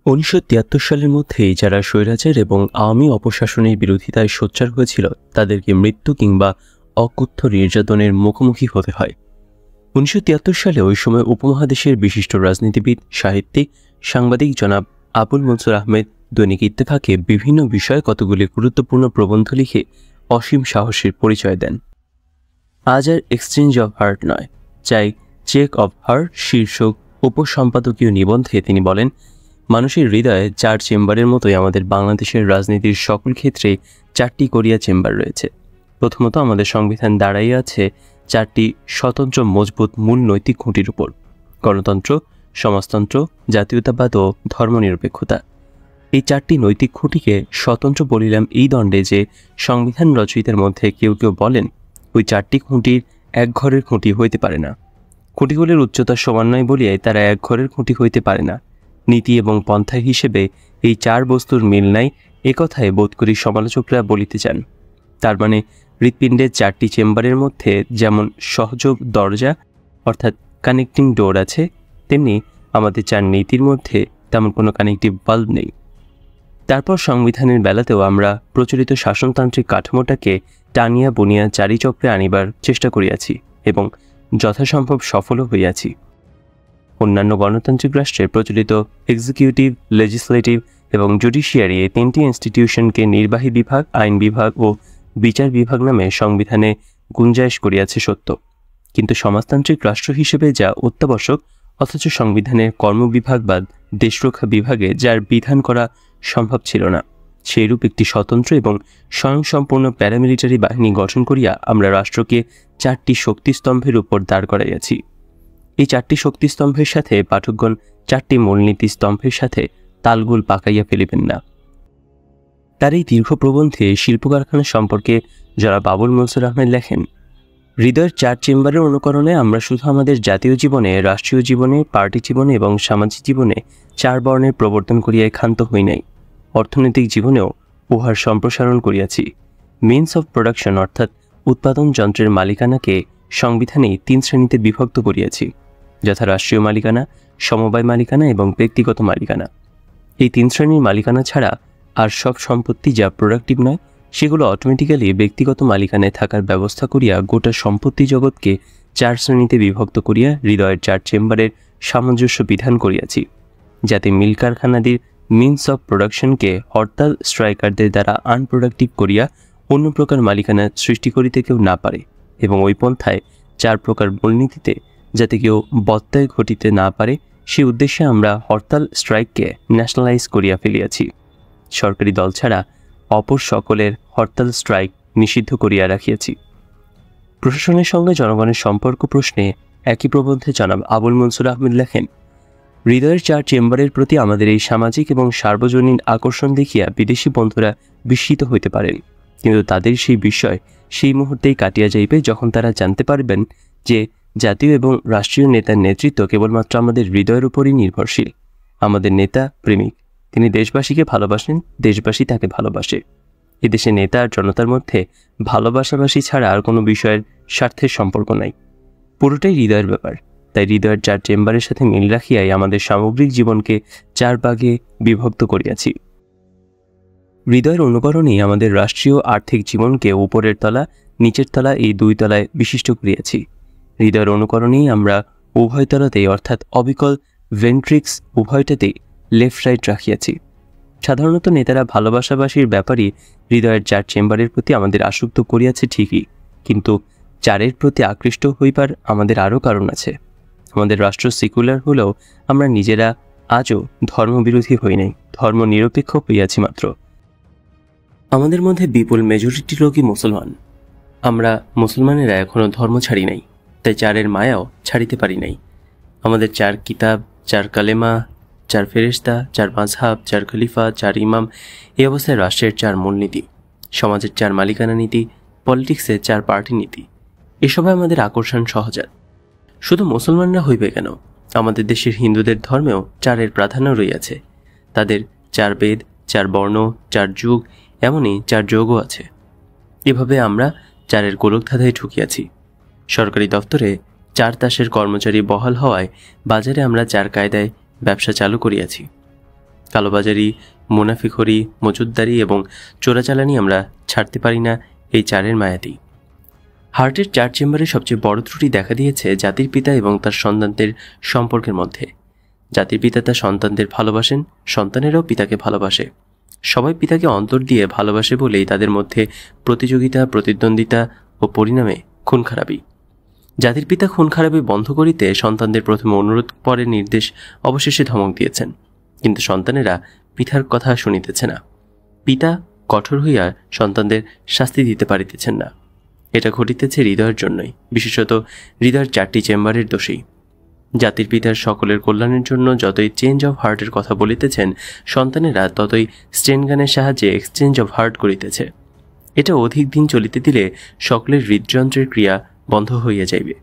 1973 সালের মধ্যেই যারা স্বৈরাচার এবং আওয়ামী অপশাসনের বিরোধিতায় সোচ্চার হয়েছিল তাদেরকে মৃত্যু কিংবা অকথ্য নির্যাতনের মুখোমুখি হতে হয়। 1973 সালে ওই সময় উপমহাদেশের বিশিষ্ট রাজনীতিবিদ, সাহিত্যিক, সাংবাদিক জনাব আবুল মনসুর আহমেদ দৈনিক ইত্তেফাকে বিভিন্ন বিষয়ে কতগুলি গুরুত্বপূর্ণ প্রবন্ধ লিখে অসীম সাহসের পরিচয় দেন। আজ আর এক্সচেঞ্জ অব হার্ট নয়, চাই চেক অব হার্ট শীর্ষক উপসম্পাদকীয় নিবন্ধে তিনি বলেন, মানুষের হৃদয়ে 4 চেম্বারের মতোই আমাদের বাংলাদেশের রাজনীতির সকল ক্ষেত্রে 4টি কোরিয়া চেম্বার রয়েছে। প্রথমত, আমাদের সংবিধান দাঁড়াইয়ে আছে 4টি স্বতন্ত্র মজবুত মূল নৈতিক খুঁটির উপর: গণতন্ত্র, সমাজতন্ত্র, জাতীয়তাবাদ ও ধর্মনিরপেক্ষতা। এই 4টি নৈতিক খুঁটিকে স্বতন্ত্র বলিলাম এই দণ্ডে যে সংবিধান রচয়িতার মধ্যে কেউ কেউ বলেন ওই 4টি খুঁটির এক ঘরের খুঁটি হইতে পারে না। খুঁটিগুলির উচ্চতা সমান নয় বলিয়াই তারা এক ঘরের খুঁটি হইতে পারে না। নীতি এবং পন্থা হিসেবে এই 4 বস্তুর মিল নাই, একথায় বোধ করি সমালোচকরা বলিতে চান। তার মানে হৃৎপিণ্ডের 4টি চেম্বারের মধ্যে যেমন সহযোগ দরজা অর্থাৎ কানেক্টিং ডোর আছে, তেমনি আমাদের 4 নীতির মধ্যে তেমন কোনো কানেক্টিভ বাল্ব নেই। তারপর সংবিধানের বেলাতেও আমরা প্রচলিত শাসনতান্ত্রিক কাঠামোটাকে টানিয়া বুনিয়া চারিচক্রে আনিবার চেষ্টা করিয়াছি এবং যথাসম্ভব সফলও হইয়াছি। অন্যান্য গণতান্ত্রিক রাষ্ট্রের প্রচলিত এক্সিকিউটিভ, লেজিসলেটিভ এবং জুডিশিয়ারি এই 3টি ইনস্টিটিউশনকে নির্বাহী বিভাগ, আইন বিভাগ ও বিচার বিভাগ নামে সংবিধানে গুঞ্জাইশ করিয়াছে সত্য, কিন্তু সমাজতান্ত্রিক রাষ্ট্র হিসেবে যা অত্যাবশ্যক, অথচ সংবিধানের কর্মবিভাগ বা দেশরক্ষা বিভাগে যার বিধান করা সম্ভব ছিল না, সেইরূপ একটি স্বতন্ত্র এবং স্বয়ংসম্পূর্ণ প্যারামিলিটারি বাহিনী গঠন করিয়া আমরা রাষ্ট্রকে 4টি শক্তিস্তম্ভের উপর দাঁড় করাইয়াছি। এই 4টি শক্তিস্তম্ভের সাথে পাঠকগণ 4টি মূলনীতি স্তম্ভের সাথে তালগোল পাকাইয়া ফেলিবেন না। তার এই দীর্ঘ প্রবন্ধে শিল্প কারখানা সম্পর্কে যারা আবুল মনসুর আহমেদ লেখেন, হৃদয়ের 4 চেম্বারের অনুকরণে আমরা শুধু আমাদের জাতীয় জীবনে, রাষ্ট্রীয় জীবনে, পার্টি জীবনে এবং সামাজিক জীবনে 4 বর্ণের প্রবর্তন করিয়াই ক্ষান্ত হই নাই, অর্থনৈতিক জীবনেও উহার সম্প্রসারণ করিয়াছি। মিনস অফ প্রোডাকশন অর্থাৎ উৎপাদন যন্ত্রের মালিকানাকে সংবিধানেই 3 শ্রেণীতে বিভক্ত করিয়াছি, যথা রাষ্ট্রীয় মালিকানা, সমবায় মালিকানা এবং ব্যক্তিগত মালিকানা। এই 3 শ্রেণীর মালিকানা ছাড়া আর সব সম্পত্তি যা প্রোডাক্টিভ নয় সেগুলো অটোমেটিক্যালি ব্যক্তিগত মালিকানায় থাকার ব্যবস্থা করিয়া গোটা সম্পত্তি জগৎকে 4 শ্রেণীতে বিভক্ত করিয়া হৃদয়ের 4 চেম্বারের সামঞ্জস্য বিধান করিয়াছি, যাতে মিল কারখানাদের মিনস অফ প্রোডাকশনকে হরতাল স্ট্রাইকারদের দ্বারা আনপ্রোডাক্টিভ করিয়া অন্য প্রকার মালিকানা সৃষ্টি করিতে কেউ না পারে, এবং ওই পন্থায় 4 প্রকার মূলনীতিতে যাতে কেউ বত্যয় ঘটিতে না পারে সে উদ্দেশ্যে আমরা হরতাল স্ট্রাইককে ন্যাশনালাইজ করিয়া ফেলিয়াছি। সরকারি দল ছাড়া অপর সকলের হরতাল স্ট্রাইক নিষিদ্ধ করিয়া রাখিয়াছি। প্রশাসনের সঙ্গে জনগণের সম্পর্ক প্রশ্নে একই প্রবন্ধে জনাব আবুল মনসুর আহমেদ লেখেন, হৃদয়ের 4 চেম্বারের প্রতি আমাদের এই সামাজিক এবং সার্বজনীন আকর্ষণ দেখিয়া বিদেশি বন্ধুরা বিস্মিত হইতে পারেন, কিন্তু তাদের সেই বিষয় সেই মুহূর্তেই কাটিয়া যাইবে যখন তারা জানতে পারবেন যে জাতীয় এবং রাষ্ট্রীয় নেতার নেতৃত্ব কেবলমাত্র আমাদের হৃদয়ের উপরই নির্ভরশীল। আমাদের নেতা প্রেমিক, তিনি দেশবাসীকে ভালোবাসেন, দেশবাসী তাকে ভালোবাসে। এদেশে নেতা আর জনতার মধ্যে ভালোবাসাবাসী ছাড়া আর কোনো বিষয়ের স্বার্থের সম্পর্ক নাই, পুরোটাই হৃদয়ের ব্যাপার। তাই হৃদয়ের 4 চেম্বারের সাথে মিল রাখিয়াই আমাদের সামগ্রিক জীবনকে 4 ভাগে বিভক্ত করিয়াছি। হৃদয়ের অনুকরণেই আমাদের রাষ্ট্রীয় আর্থিক জীবনকে উপরের তলা, নিচের তলা এই 2 তলায় বিশিষ্ট করিয়াছি। হৃদয়ের অনুকরণেই আমরা উভয় তলাতেই অর্থাৎ অবিকল ভেন্ট্রিক্স উভয়টাতেই লেফট রাইট রাখিয়াছি। সাধারণত নেতারা ভালোবাসাবাসীর ব্যাপারই হৃদয়ের 4 চেম্বারের প্রতি আমাদের আসক্ত করিয়াছে ঠিকই, কিন্তু 4-এর প্রতি আকৃষ্ট হইবার আমাদের আরও কারণ আছে। আমাদের রাষ্ট্র সেকুলার হলেও আমরা নিজেরা আজও ধর্মবিরোধী হই নাই, ধর্ম নিরপেক্ষ হইয়াছি মাত্র। আমাদের মধ্যে বিপুল মেজরিটি লোকই মুসলমান। আমরা মুসলমানেরা এখনও ধর্ম ছাড়ি নাই, তাই 4-এর মায়াও ছাড়িতে পারি নাই। আমাদের 4 কিতাব, 4 কালেমা, 4 ফেরেশতা, 4 মাযহাব, 4 খলিফা, 4 ইমাম, এই অবস্থায় রাষ্ট্রের 4 মূলনীতি, সমাজের 4 মালিকানা নীতি, পলিটিক্সের 4 পার্টি নীতি, এসবে আমাদের আকর্ষণ সহজাত। শুধু মুসলমানরা হইবে কেন, আমাদের দেশের হিন্দুদের ধর্মেও 4-এর প্রাধান্য রইয়াছে। তাদের 4 বেদ, 4 বর্ণ, 4 যুগ, এমনই 4 যোগও আছে। এভাবে আমরা 4-এর গোলকধাঁধায় ঢুকিয়াছি। সরকারি দপ্তরে 4 তাসের কর্মচারী বহাল হওয়ায় বাজারে আমরা 4 কায়দায় ব্যবসা চালু করিয়াছি। কালোবাজারি, মুনাফিখরি, মজুদদারি এবং চোরাচালানি আমরা ছাড়তে পারি না এই চারের মায়াতেই। হার্টের 4 চেম্বারে সবচেয়ে বড় ত্রুটি দেখা দিয়েছে জাতির পিতা এবং তার সন্তানদের সম্পর্কের মধ্যে। জাতির পিতা তার সন্তানদের ভালোবাসেন, সন্তানেরাও পিতাকে ভালোবাসে। সবাই পিতাকে অন্তর দিয়ে ভালোবাসে বলেই তাদের মধ্যে প্রতিযোগিতা, প্রতিদ্বন্দ্বিতা ও পরিণামে খুন খারাপি। জাতির পিতা খুন খারাপি বন্ধ করিতে সন্তানদের প্রথমে অনুরোধ, পরে নির্দেশ, অবশেষে ধমক দিয়েছেন, কিন্তু সন্তানেরা পিতার কথা শুনিতেছে না। পিতা কঠোর হইয়া সন্তানদের শাস্তি দিতে পারিতেছেন না। এটা ঘটিতেছে হৃদয়ের জন্যই, বিশেষত হৃদয়ের 4টি চেম্বারের দোষেই। জাতির পিতার সকলের কল্যাণের জন্য যতই চেঞ্জ অফ হার্টের কথা বলিতেছেন, সন্তানেরা ততই স্টেনগানের সাহায্যে এক্সচেঞ্জ অফ হার্ট করিতেছে। এটা অধিক দিন চলিতে দিলে সকলের হৃদযন্ত্রের ক্রিয়া বন্ধ হইয়া যাইবে।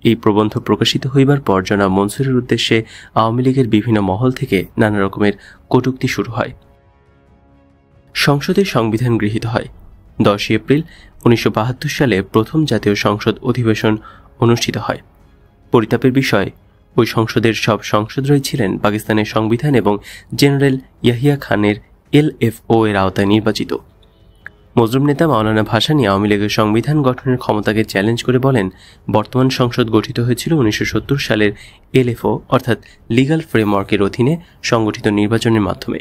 এই প্রবন্ধ প্রকাশিত হইবার পর জনাব মনসুরের উদ্দেশ্যে আওয়ামী লীগের বিভিন্ন মহল থেকে নানা রকমের কটূক্তি শুরু হয়। সংসদে সংবিধান গৃহীত হয়। 10 এপ্রিল 1972 সালে প্রথম জাতীয় সংসদ অধিবেশন অনুষ্ঠিত হয়। পরিতাপের বিষয়, ওই সংসদের সব সংসদরাই ছিলেন পাকিস্তানের সংবিধান এবং জেনারেল ইয়াহিয়া খানের LFO এর আওতায় নির্বাচিত। মজলুম নেতা মাওলানা ভাসানী আওয়ামী লীগের সংবিধান গঠনের ক্ষমতাকে চ্যালেঞ্জ করে বলেন, বর্তমান সংসদ গঠিত হয়েছিল 1970 সালের LFO অর্থাৎ লিগাল ফ্রেমওয়ার্কের অধীনে সংগঠিত নির্বাচনের মাধ্যমে।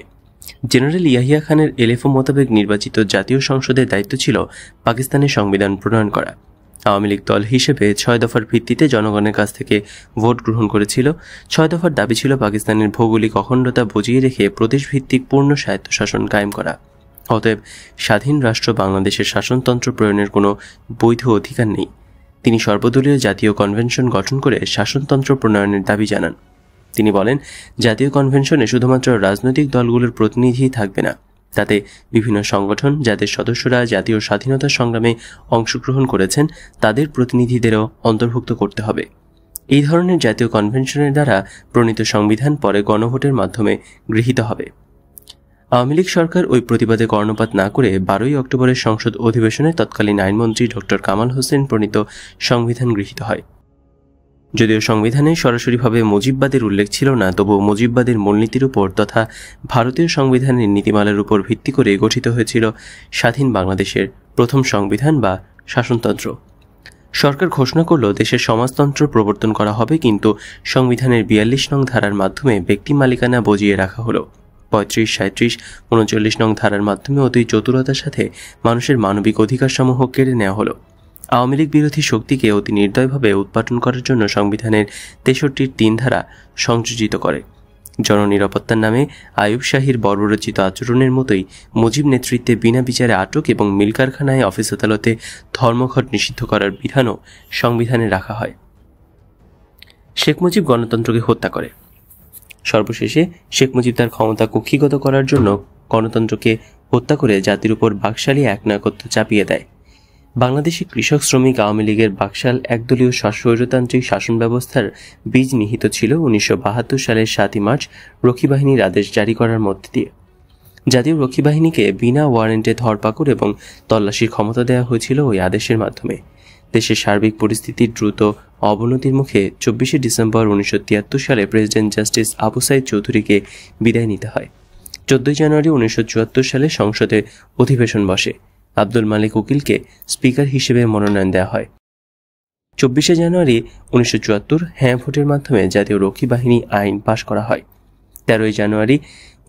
জেনারেল ইয়াহিয়া খানের LFO মোতাবেক নির্বাচিত জাতীয় সংসদের দায়িত্ব ছিল পাকিস্তানের সংবিধান প্রণয়ন করা। আওয়ামী লীগ দল হিসেবে 6 দফার ভিত্তিতে জনগণের কাছ থেকে ভোট গ্রহণ করেছিল। 6 দফার দাবি ছিল পাকিস্তানের ভৌগোলিক অখণ্ডতা বজিয়ে রেখে প্রদেশভিত্তিক পূর্ণ স্বায়ত্তশাসন কায়েম করা। অতএব স্বাধীন রাষ্ট্র বাংলাদেশের শাসনতন্ত্র প্রয়োগের কোনো বৈধ অধিকার নেই। তিনি সর্বদলীয় জাতীয় কনভেনশন গঠন করে শাসনতন্ত্র প্রণয়নের দাবি জানান। তিনি বলেন, জাতীয় কনভেনশনে শুধুমাত্র রাজনৈতিক দলগুলোর প্রতিনিধিই থাকবে না, তাতে বিভিন্ন সংগঠন যাদের সদস্যরা জাতীয় স্বাধীনতা সংগ্রামে অংশগ্রহণ করেছেন তাদের প্রতিনিধিদেরও অন্তর্ভুক্ত করতে হবে। এই ধরনের জাতীয় কনভেনশনের দ্বারা প্রণীত সংবিধান পরে গণভোটের মাধ্যমে গৃহীত হবে। আওয়ামী লীগ সরকার ওই প্রতিবাদে কর্ণপাত না করে 12 অক্টোবরের সংসদ অধিবেশনে তৎকালীন আইনমন্ত্রী ডক্টর কামাল হোসেন প্রণীত সংবিধান গৃহীত হয়। যদিও সংবিধানে সরাসরিভাবে মুজিববাদের উল্লেখ ছিল না, তবুও মুজিববাদের মূলনীতির উপর তথা ভারতীয় সংবিধানের নীতিমালার উপর ভিত্তি করে গঠিত হয়েছিল স্বাধীন বাংলাদেশের প্রথম সংবিধান বা শাসনতন্ত্র। সরকার ঘোষণা করল দেশের সমাজতন্ত্র প্রবর্তন করা হবে, কিন্তু সংবিধানের 42 নং ধারার মাধ্যমে ব্যক্তি মালিকানা বজিয়ে রাখা হলো। 35, 37, 39 নং ধারার মাধ্যমে অতি চতুরতার সাথে মানুষের মানবিক অধিকারসমূহ কেড়ে নেওয়া হলো। আওয়ামী লীগ বিরোধী শক্তিকে অতি নির্দয়ভাবে উৎপাটন করার জন্য সংবিধানের 63-র 3 ধারা সংযোজিত করে। জননিরাপত্তার নামে আইয়ুব শাহীর বর্বরচিত আচরণের মতোই মুজিব নেতৃত্বে বিনা বিচারে আটক এবং মিল কারখানায়, অফিস আদালতে ধর্মঘট নিষিদ্ধ করার বিধানও সংবিধানে রাখা হয়। শেখ মুজিব গণতন্ত্রকে হত্যা করে। সর্বশেষে শেখ মুজিব তার ক্ষমতা কুক্ষিগত করার জন্য গণতন্ত্রকে হত্যা করে জাতির উপর বাকশালী একনায়কত্ব চাপিয়ে দেয়। বাংলাদেশে কৃষক শ্রমিক আওয়ামী লীগের বাকশাল একদলীয় স্বৈরতান্ত্রিক শাসন ব্যবস্থার বীজ নিহিত ছিল 1972 সালের 7 মার্চ রক্ষী বাহিনীর আদেশ জারি করার মধ্যে দিয়ে। জাতীয় রক্ষী বাহিনীকে বিনা ওয়ারেন্টে ধরপাকড় এবং তল্লাশির ক্ষমতা দেওয়া হয়েছিল ওই আদেশের মাধ্যমে। দেশের সার্বিক পরিস্থিতির দ্রুত অবনতির মুখে 24 ডিসেম্বর 1973 সালে প্রেসিডেন্ট জাস্টিস আবু সাইদ চৌধুরীকে বিদায় নিতে হয়। 14 জানুয়ারি 1974 সালে সংসদে অধিবেশন বসে। আব্দুল মালিক উকিলকে স্পিকার হিসেবে মনোনয়ন দেওয়া হয়। 24 জানুয়ারি 1974 হ্যাঁ ভোটের মাধ্যমে জাতীয় রক্ষী বাহিনী আইন পাশ করা হয়। 13 জানুয়ারি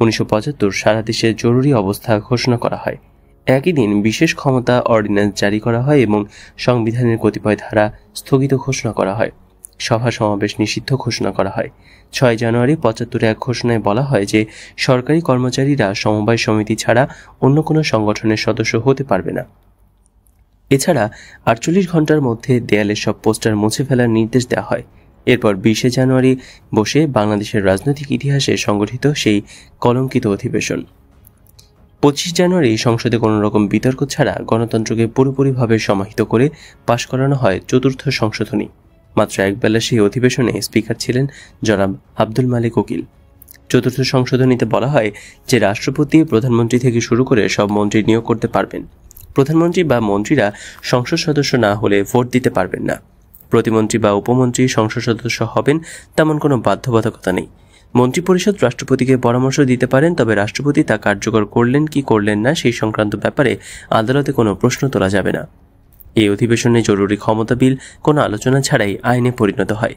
1975 সারা দেশে জরুরি অবস্থা ঘোষণা করা হয়। একই দিন বিশেষ ক্ষমতা অর্ডিন্যান্স জারি করা হয় এবং সংবিধানের কতিপয় ধারা স্থগিত ঘোষণা করা হয়। সভা সমাবেশ নিষিদ্ধ ঘোষণা করা হয়। 6 জানুয়ারি 75 এক ঘোষণায় বলা হয় যে সরকারি কর্মচারীরা সমবায় সমিতি ছাড়া অন্য কোনো সংগঠনের সদস্য হতে পারবে না। এছাড়া 48 ঘন্টার মধ্যে দেয়ালের সব পোস্টার মুছে ফেলার নির্দেশ দেওয়া হয়। এরপর 20 জানুয়ারি বসে বাংলাদেশের রাজনৈতিক ইতিহাসে সংগঠিত সেই কলঙ্কিত অধিবেশন। 25 জানুয়ারি সংসদে কোনো রকম বিতর্ক ছাড়া গণতন্ত্রকে পুরোপুরিভাবে সমাহিত করে পাশ করানো হয় 4র্থ সংশোধনী। মাত্র একবেলা সেই অধিবেশনে স্পিকার ছিলেন জনাব আব্দুল মালিক উকিল। 4র্থ সংশোধনীতে বলা হয় যে রাষ্ট্রপতি, প্রধানমন্ত্রী থেকে শুরু করে সব মন্ত্রী নিয়োগ করতে পারবেন। প্রধানমন্ত্রী বা মন্ত্রীরা সংসদ সদস্য না হলে ভোট দিতে পারবেন না। প্রতিমন্ত্রী বা উপমন্ত্রী সংসদ সদস্য হবেন তেমন কোনো বাধ্যবাধকতা নেই। মন্ত্রিপরিষদ রাষ্ট্রপতিকে পরামর্শ দিতে পারেন, তবে রাষ্ট্রপতি তা কার্যকর করলেন কি করলেন না সেই সংক্রান্ত ব্যাপারে আদালতে কোনো প্রশ্ন তোলা যাবে না। এই অধিবেশনে জরুরি ক্ষমতা বিল কোনো আলোচনা ছাড়াই আইনে পরিণত হয়।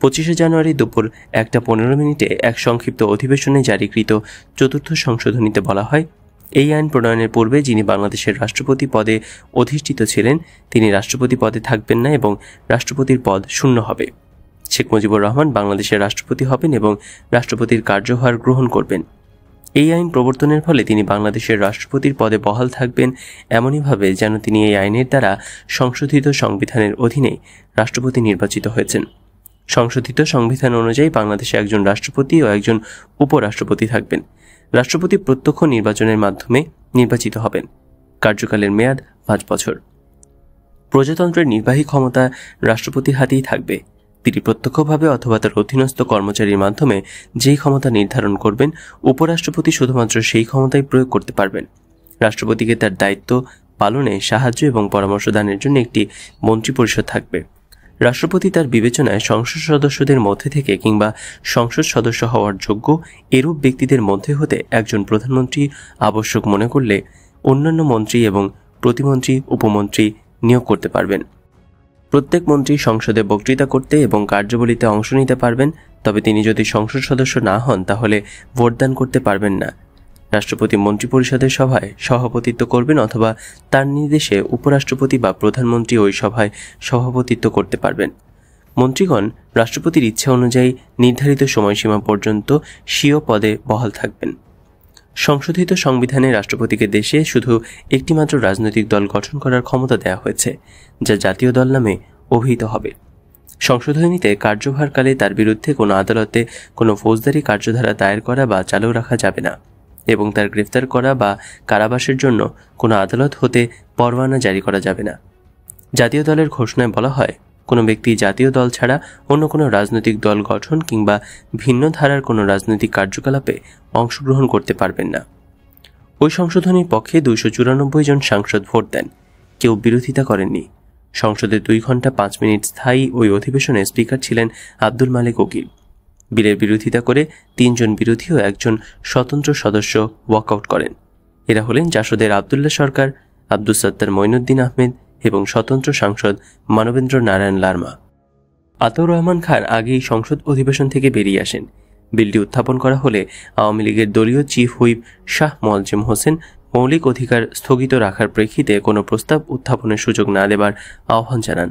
25শে জানুয়ারি দুপুর 1:15 এক সংক্ষিপ্ত অধিবেশনে জারিকৃত চতুর্থ সংশোধনীতে বলা হয়, এই আইন প্রণয়নের পূর্বে যিনি বাংলাদেশের রাষ্ট্রপতি পদে অধিষ্ঠিত ছিলেন তিনি রাষ্ট্রপতি পদে থাকবেন না এবং রাষ্ট্রপতির পদ শূন্য হবে। শেখ মুজিবুর রহমান বাংলাদেশের রাষ্ট্রপতি হবেন এবং রাষ্ট্রপতির কার্যভার গ্রহণ করবেন। এই আইন প্রবর্তনের ফলে তিনি বাংলাদেশের রাষ্ট্রপতির পদে বহাল থাকবেন এমনইভাবে যেন তিনি এই আইনের দ্বারা সংশোধিত সংবিধানের অধীনে রাষ্ট্রপতি নির্বাচিত হয়েছেন। সংশোধিত সংবিধান অনুযায়ী বাংলাদেশে একজন রাষ্ট্রপতি ও একজন উপরাষ্ট্রপতি থাকবেন। রাষ্ট্রপতি প্রত্যক্ষ নির্বাচনের মাধ্যমে নির্বাচিত হবেন। কার্যকালের মেয়াদ 5 বছর। প্রজাতন্ত্রের নির্বাহী ক্ষমতা রাষ্ট্রপতির হাতেই থাকবে। তিনি প্রত্যক্ষভাবে অথবা তার অধীনস্থ কর্মচারীর মাধ্যমে যেই ক্ষমতা নির্ধারণ করবেন, উপরাষ্ট্রপতি শুধুমাত্র সেই ক্ষমতাই প্রয়োগ করতে পারবেন। রাষ্ট্রপতিকে তার দায়িত্ব পালনে সাহায্য এবং পরামর্শ দানের জন্য একটি মন্ত্রিপরিষদ থাকবে। রাষ্ট্রপতি তার বিবেচনায় সংসদ সদস্যদের মধ্যে থেকে কিংবা সংসদ সদস্য হওয়ার যোগ্য এরূপ ব্যক্তিদের মধ্যে হতে একজন প্রধানমন্ত্রী আবশ্যক মনে করলে অন্যান্য মন্ত্রী এবং প্রতিমন্ত্রী উপমন্ত্রী নিয়োগ করতে পারবেন। প্রত্যেক মন্ত্রী সংসদে বক্তৃতা করতে এবং কার্যাবলীতে অংশ নিতে পারবেন, তবে তিনি যদি সংসদ সদস্য না হন তাহলে ভোটদান করতে পারবেন না। রাষ্ট্রপতি মন্ত্রিপরিষদের সভায় সভাপতিত্ব করবেন অথবা তার নির্দেশে উপরাষ্ট্রপতি বা প্রধানমন্ত্রী ওই সভায় সভাপতিত্ব করতে পারবেন। মন্ত্রীগণ রাষ্ট্রপতির ইচ্ছা অনুযায়ী নির্ধারিত সময়সীমা পর্যন্ত স্বীয় পদে বহাল থাকবেন। সংশোধিত সংবিধানে রাষ্ট্রপতিকে দেশে শুধু একটিমাত্র রাজনৈতিক দল গঠন করার ক্ষমতা দেওয়া হয়েছে, যা জাতীয় দল নামে অভিহিত হবে। সংশোধনীতে কার্যভারকালে তার বিরুদ্ধে কোনো আদালতে কোনো ফৌজদারি কার্যধারা দায়ের করা বা চালু রাখা যাবে না এবং তার গ্রেফতার করা বা কারাবাসের জন্য কোনো আদালত হতে পরোয়ানা জারি করা যাবে না। জাতীয় দলের ঘোষণায় বলা হয়, কোনো ব্যক্তি জাতীয় দল ছাড়া অন্য কোনো রাজনৈতিক দল গঠন কিংবা ভিন্ন ধারার কোনো রাজনৈতিক কার্যকলাপে অংশগ্রহণ করতে পারবেন না। ওই সংশোধনীর পক্ষে 294 জন সাংসদ ভোট দেন, কেউ বিরোধিতা করেননি। সংসদে 2 ঘন্টা 5 মিনিট স্থায়ী ওই অধিবেশনে স্পিকার ছিলেন আব্দুল মালেক উকিল। বিলের বিরোধিতা করে 3 জন বিরোধী ও 1 জন স্বতন্ত্র সদস্য ওয়াকআউট করেন। এরা হলেন জাসদের আবদুল্লাহ সরকার, আব্দুস সাত্তার মঈনুদ্দিন আহমেদ এবং স্বতন্ত্র সাংসদ মানবেন্দ্র নারায়ণ লারমা। আতাউর রহমান খান আগেই সংসদ অধিবেশন থেকে বেরিয়ে আসেন। বিলটি উত্থাপন করা হলে আওয়ামী লীগের দলীয় চিফ হুইপ শাহ মোয়াজ্জেম হোসেন মৌলিক অধিকার স্থগিত রাখার প্রেক্ষিতে কোনো প্রস্তাব উত্থাপনের সুযোগ না দেবার আহ্বান জানান।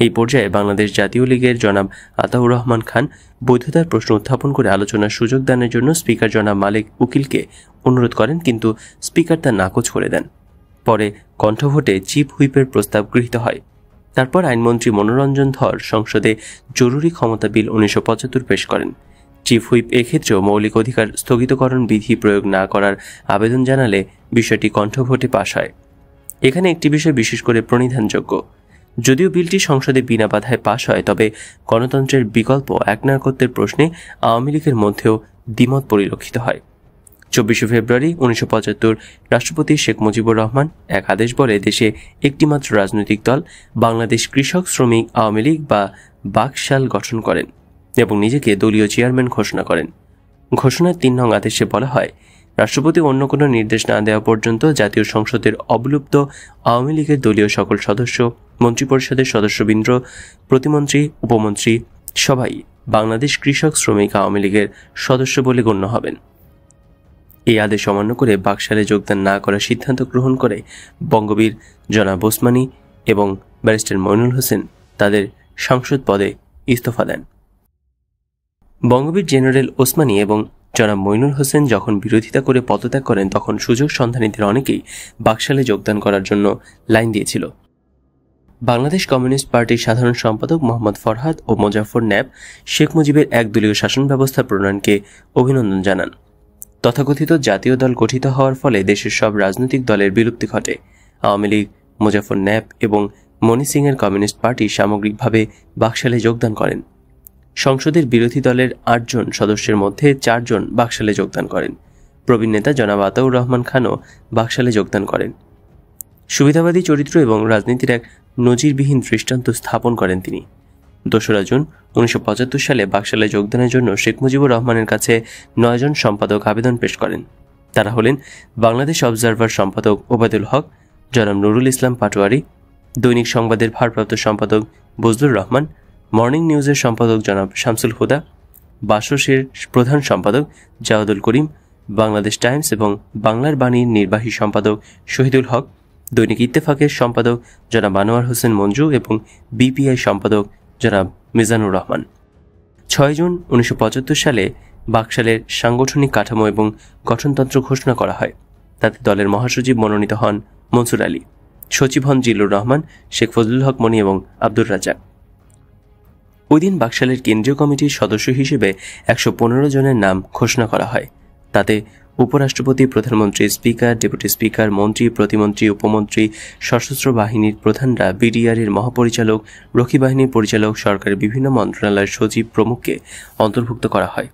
এই পর্যায়ে বাংলাদেশ জাতীয় লীগের জনাব আতাউর রহমান খান বৈধতার প্রশ্ন উত্থাপন করে আলোচনার সুযোগ দানের জন্য স্পিকার জনাব মালেক উকিলকে অনুরোধ করেন, কিন্তু স্পিকার তা নাকচ করে দেন। পরে কণ্ঠভোটে চিফ হুইপের প্রস্তাব গৃহীত হয়। তারপর আইনমন্ত্রী মনোরঞ্জন ধর সংসদে জরুরি ক্ষমতা বিল 1975 পেশ করেন। চিফ হুইপ এক্ষেত্রেও মৌলিক অধিকার স্থগিতকরণ বিধি প্রয়োগ না করার আবেদন জানালে বিষয়টি কণ্ঠভোটে পাশ হয়। এখানে একটি বিষয় বিশেষ করে প্রণিধানযোগ্য। যদিও বিলটি সংসদে বিনা বাধায় পাশ হয়, তবে গণতন্ত্রের বিকল্প একনায়কত্বের প্রশ্নে আওয়ামী লীগের মধ্যেও দ্বিমত পরিলক্ষিত হয়। 24শে ফেব্রুয়ারি 1975 রাষ্ট্রপতি শেখ মুজিবুর রহমান এক আদেশ বলে দেশে একটিমাত্র রাজনৈতিক দল বাংলাদেশ কৃষক শ্রমিক আওয়ামী লীগ বা বাকশাল গঠন করেন এবং নিজেকে দলীয় চেয়ারম্যান ঘোষণা করেন। ঘোষণার 3 নং আদেশে বলা হয়, রাষ্ট্রপতি অন্য কোনো নির্দেশ না দেওয়া পর্যন্ত জাতীয় সংসদের অবলুপ্ত আওয়ামী লীগের দলীয় সকল সদস্য, মন্ত্রিপরিষদের সদস্যবৃন্দ, প্রতিমন্ত্রী, উপমন্ত্রী সবাই বাংলাদেশ কৃষক শ্রমিক আওয়ামী লীগের সদস্য বলে গণ্য হবেন। এই আদেশ অমান্য করে বাকশালে যোগদান না করার সিদ্ধান্ত গ্রহণ করে বঙ্গবীর জনাব ওসমানী এবং ব্যারিস্টার মইনুল হোসেন তাদের সাংসদ পদে ইস্তফা দেন। বঙ্গবীর জেনারেল ওসমানী এবং জনাব মইনুল হোসেন যখন বিরোধিতা করে পদত্যাগ করেন, তখন সুযোগ সন্ধানীদের অনেকেই বাকশালে যোগদান করার জন্য লাইন দিয়েছিল। বাংলাদেশ কমিউনিস্ট পার্টির সাধারণ সম্পাদক মোহাম্মদ ফরহাদ ও মোজাফফর ন্যাব শেখ মুজিবের একদলীয় শাসন ব্যবস্থা প্রণয়নকে অভিনন্দন জানান। তথাকথিত জাতীয় দল গঠিত হওয়ার ফলে দেশের সব রাজনৈতিক দলের বিলুপ্তি ঘটে। আওয়ামী লীগ, মুজাফফর ন্যাব এবং মনি সিংয়ের কমিউনিস্ট পার্টি সামগ্রিকভাবে বাকশালে যোগদান করেন। সংসদের বিরোধী দলের 8 জন সদস্যের মধ্যে 4 জন বাকশালে যোগদান করেন। প্রবীণ নেতা জনাব আতাউর রহমান খানও বাকশালে যোগদান করেন। সুবিধাবাদী চরিত্র এবং রাজনীতির এক নজিরবিহীন দৃষ্টান্ত স্থাপন করেন তিনি। 2রা জুন 1975 সালে বাকশালে যোগদানের জন্য শেখ মুজিবুর রহমানের কাছে 9 জন সম্পাদক আবেদন পেশ করেন। তারা হলেন বাংলাদেশ অবজারভার সম্পাদক ওবায়দুল হক, জনাব নুরুল ইসলাম পাটোয়ারি, দৈনিক সংবাদের ভারপ্রাপ্ত সম্পাদক বজলুর রহমান, মর্নিং নিউজের সম্পাদক জনাব শামসুল হুদা, বাসসের প্রধান সম্পাদক জাওয়াদুল করিম, বাংলাদেশ টাইমস এবং বাংলার বাণীর নির্বাহী সম্পাদক শহীদুল হক, দৈনিক ইত্তেফাকের সম্পাদক জনাব আনোয়ার হোসেন মঞ্জু এবং বিপিআই সম্পাদক জনাব মিজানুর রহমান। 6 জুন 1975 সালে বাকশালের সাংগঠনিক কাঠামো এবং গঠনতন্ত্র ঘোষণা করা হয়। তাতে দলের মহাসচিব মনোনীত হন মনসুর আলী, সচিব হন জিল্লুর রহমান, শেখ ফজলুল হক মনি এবং আব্দুর রাজ্জাক। ওই দিন বাকশালের কেন্দ্রীয় কমিটির সদস্য হিসেবে 115 জনের নাম ঘোষণা করা হয়। তাতে উপরাষ্ট্রপতি, প্রধানমন্ত্রী, স্পিকার, ডেপুটি স্পিকার, মন্ত্রী, প্রতিমন্ত্রী, উপমন্ত্রী, সশস্ত্র বাহিনীর প্রধানরা, বিডিআরের মহাপরিচালক, রক্ষী বাহিনীর পরিচালক, সরকারের বিভিন্ন মন্ত্রণালয়ের সচিব প্রমুখকে অন্তর্ভুক্ত করা হয়।